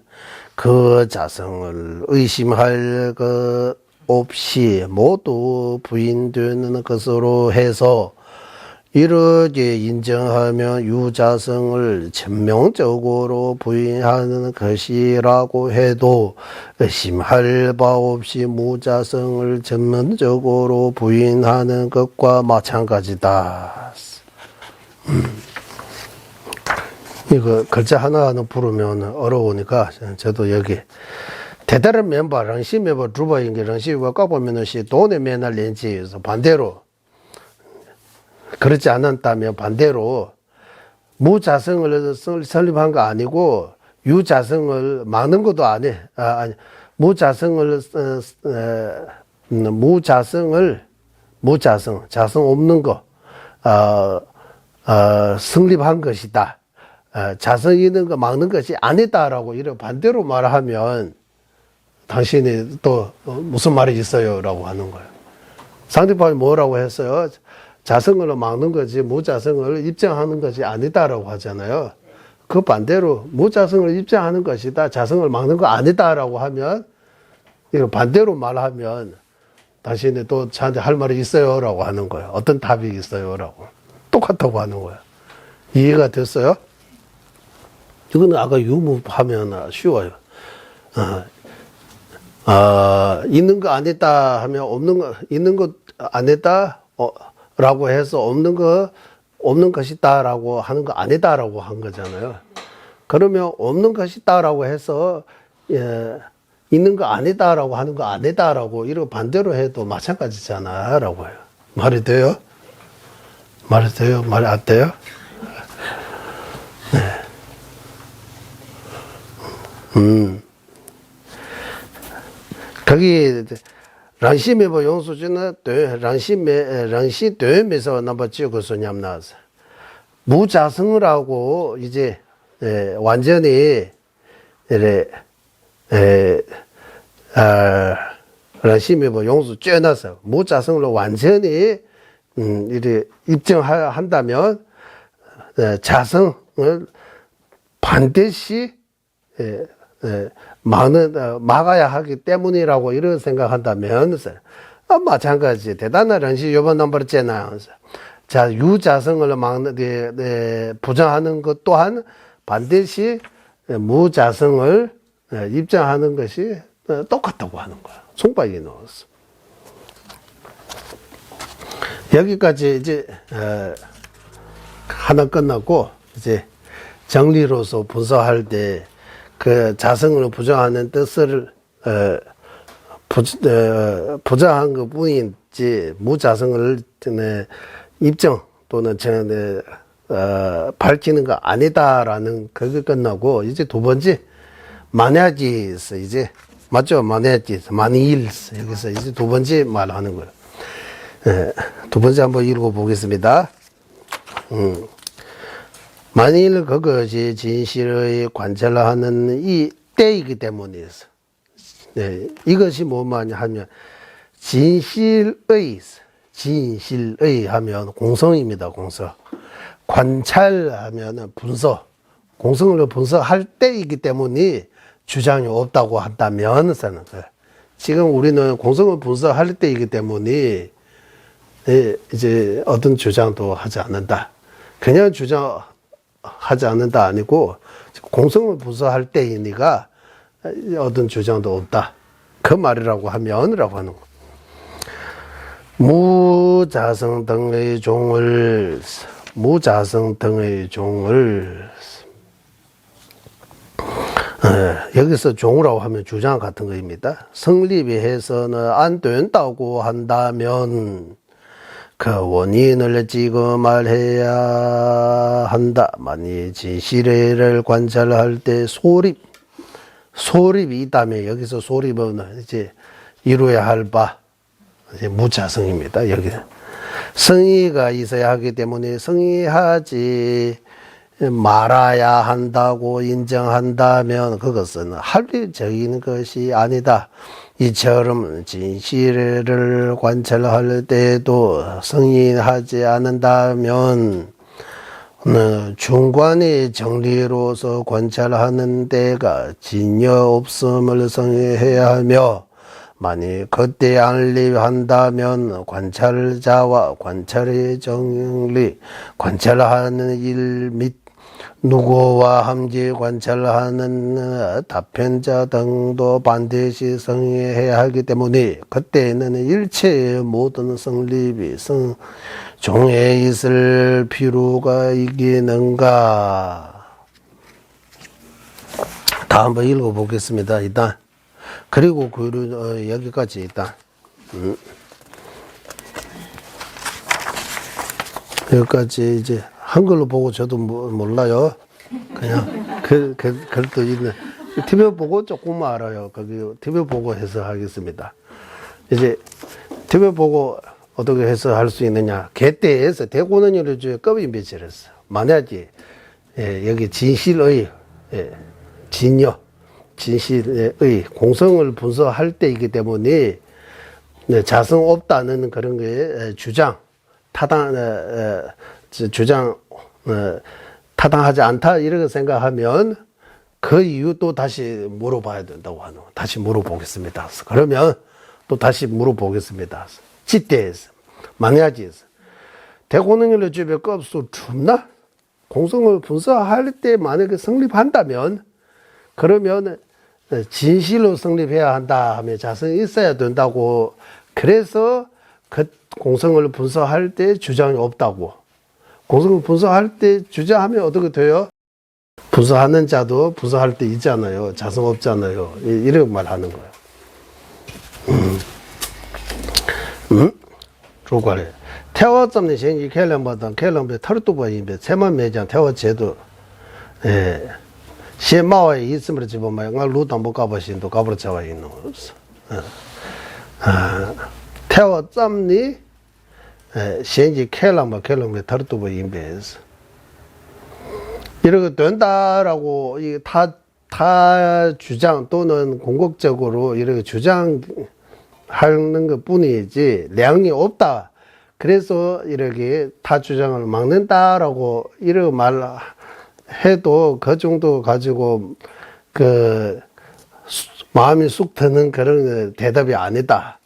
그 자성을 의심할 것 없이 모두 부인되는 것으로 해서 이렇게 인정하면 유자성을 전명적으로 부인하는 것이라고 해도 의심할 바 없이 무자성을 전면적으로 부인하는 것과 마찬가지다. 이거 글자 하나하나 부르면 어려우니까 저도 여기 대다른 멤버 랑시 멤버 주바인 게 랑시와 까보면은 시 돈에 맨날 렌지에서 반대로 그렇지 않았다면 반대로 무자성을 설립한 거 아니고 유자성을 막는 것도 아니 자성 없는 거 성립한 것이다. 자성 있는 거 막는 것이 아니다라고 이런 반대로 말하면 당신이 또 무슨 말이 있어요? 라고 하는 거예요. 상대방이 뭐라고 했어요? 자성을 막는 거지 무자성을 입증하는 것이 아니다라고 하잖아요. 그 반대로 무자성을 입증하는 것이다. 자성을 막는 거 아니다라고 하면 이거 반대로 말하면 당신이 또 저한테 할 말이 있어요? 라고 하는 거예요. 어떤 답이 있어요? 라고. 똑같다고 하는 거예요. 이해가 됐어요? 이거는 아까 유무하면 쉬워요. 있는 거 안 했다 하면 있는 거 안 했다 라고 해서 없는 것이다 라고 하는 거 아니다 라고 한 거잖아요. 그러면 없는 것이다 라고 해서 있는 거 아니다 라고 하는 거 아니다 라고 이렇게 반대로 해도 마찬가지잖아 라고 해요. 말이 돼요? 말이 돼요? 말이 안 돼요? 거기 랑시메버 용수지는 랑시 되면서 넘버 찍어서 냠나서 무자성을 하고 이제 완전히 랑시메버 용수 쬐나서 무자성으로 완전히 이래 입증한다면 자성을 반드시 막아야 하기 때문이라고 이런 생각한다면, 마찬가지. 대단한 현실 요번 넘버렸잖아요. 자, 유자성을 부정하는 것 또한 반드시 무자성을 입증하는 것이 똑같다고 하는 거야. 송박이 넣었어. 여기까지 이제, 하나 끝났고, 이제 정리로서 분석할 때 그 자성을 부정하는 뜻을, 부정한 것 뿐이지, 무자성을 입증 또는 밝히는 거 아니다라는 그게 끝나고, 이제 두 번째, 만약이서 이제, 맞죠? 만약이, 만일, 여기서 이제 두 번째 말하는 거예요. 두 번째 한번 읽어보겠습니다. 만일 그것이 진실의 관찰하는 이 때이기 때문이었어. 이것이 뭐냐 하면, 진실의 하면 공성입니다, 공성. 관찰하면 분석, 공성을 분석할 때이기 때문에 주장이 없다고 한다면, 지금 우리는 공성을 분석할 때이기 때문에, 이제 어떤 주장도 하지 않는다. 그냥 주장하지 않는다 아니고 공성을 분석할 때이니까 어떤 주장도 없다. 그 말이라고 하면이라고 하는 거. 무자성 등의 종을 여기서 종이라고 하면 주장 같은 거입니다. 성립이 해서는 안 된다고 한다면 그 원인을 찍어 말해야 한다. 만일 진실을 관찰할 때 소립이 있다면 여기서 소립은 이제 이루어야 할 바 이제 무자성입니다. 여기 성의가 있어야 하기 때문에 성의하지 말아야 한다고 인정한다면 그것은 합리적인 것이 아니다. 이처럼 진실을 관찰할 때도 성의하지 않는다면 중관의 정리로서 관찰하는 데가 진여 없음을 성의해야 하며 만일 그때 안립한다면 관찰자와 관찰의 정리, 관찰하는 일 및 누구와 함께 관찰하는 답변자 등도 반드시 성의해야 하기 때문에 그때는 일체의 모든 성립이 종에 있을 필요가 있겠는가. 다 한번 읽어보겠습니다. 일단 그리고 여기까지 일단 여기까지 이제 한글로 보고 저도 몰라요. 그냥 글도 있는 TV 보고 조금만 알아요. 거기 TV 보고 해석하겠습니다. 이제 TV 보고 어떻게 해석할 수 있느냐? 개때에서 대고는이를 주에 겁이 맺혔어. 만약에 여기 진실의 진실의 공성을 분석할 때이기 때문에 자성 없다는 그런 게 주장 타당하지 않다 이렇게 생각하면 그 이유 또 다시 물어봐야 된다고 하는 거. 다시 물어보겠습니다. 그러면 또 다시 물어보겠습니다. 지대에서 만약에서 대고능률의 집에 껍수 춥나? 공성을 분석할 때 만약에 성립한다면 그러면 진실로 성립해야 한다 하면 자성이 있어야 된다고 그래서 그 공성을 분석할 때 주장이 없다고 공성을 분석할 때 주장하면 어떻게 돼요? 분석하는 자도 분석할 때 있잖아요. 자성 없잖아요. 이렇게 말하는 거예요. 主管的，台湾这么的先去开两把当，开两把头儿都不一般，才嘛没讲台湾制度，先马外一次么的基本嘛，俺路当不搞不行，都搞不了台湾人弄，台湾这么的，先去开两把头儿都不一般是， 이렇게 된다라고 타 주장 또는 공격적으로 이렇게 주장하는 것 뿐이지 량이 없다. 그래서 이렇게 타 주장을 막는다라고 이렇게 말해도 그 정도 가지고 그 마음이 쑥 트는 그런 대답이 아니다.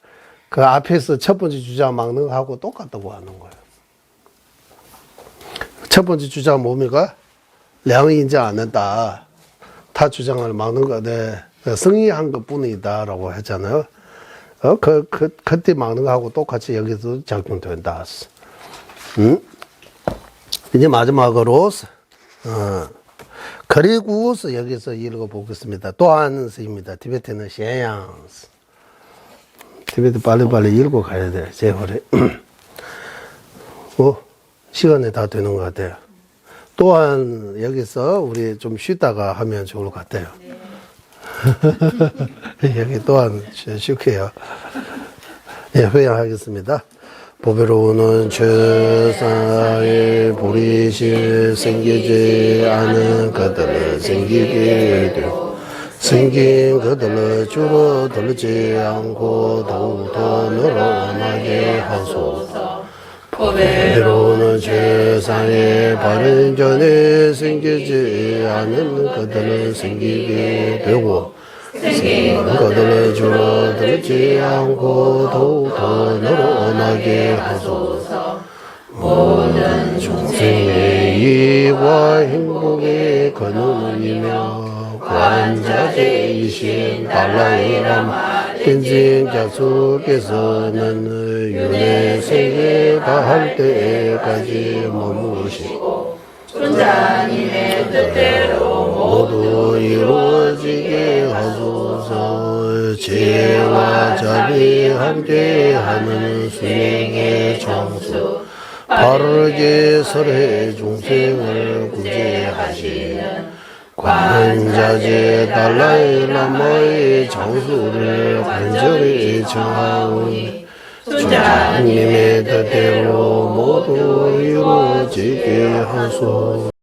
그 앞에서 첫 번째 주장 막는 거하고 똑같다고 하는 거예요. 첫 번째 주장 뭡니까? 량을 인정 안 한다. 타 주장을 막는 거, 네. 승리한 것 뿐이다라고 했잖아요. 그때 막는 거하고 똑같이 여기서 작용된다. 이제 마지막으로, 그리고 여기서 읽어보겠습니다. 또한 쓰입니다. 티베트는 셰양스. 티베트 빨리빨리 읽어가야 돼요. 제호래. 시간이 다 되는 것 같아요. 또한 여기서 우리 좀 쉬다가 하면 좋을 것 같아요. 여기 또한 쉬게요. 예, 회양하겠습니다. 보배로우는 최사의 보리실 생기지 않은 것들을 생기게 되고 생긴 것들을 줄어들지 않고 더욱더 늘어나게 하소서. 보배로우는 최상의 바른 전에 생기지 않은 것들을 생기게 되고 생긴 것들을 줄어들지 않고 더욱더 늘어나게 하소서. 모든 중생의 이익과 행복의 근원이며 관자재이신 달라이라마 텐진 객수께서는 윤회 세계 다할 때까지 머무시고 손자님의 뜻대로 모두 이루어지게 하소서. 지혜와 자비 함께하는 수행의 정수 바르게 설해 중생을 구제하시는 관자재 달라이라마의 장수를 간절히 청하오니 손자님의 뜻대로 모두 이루어지게 하소서.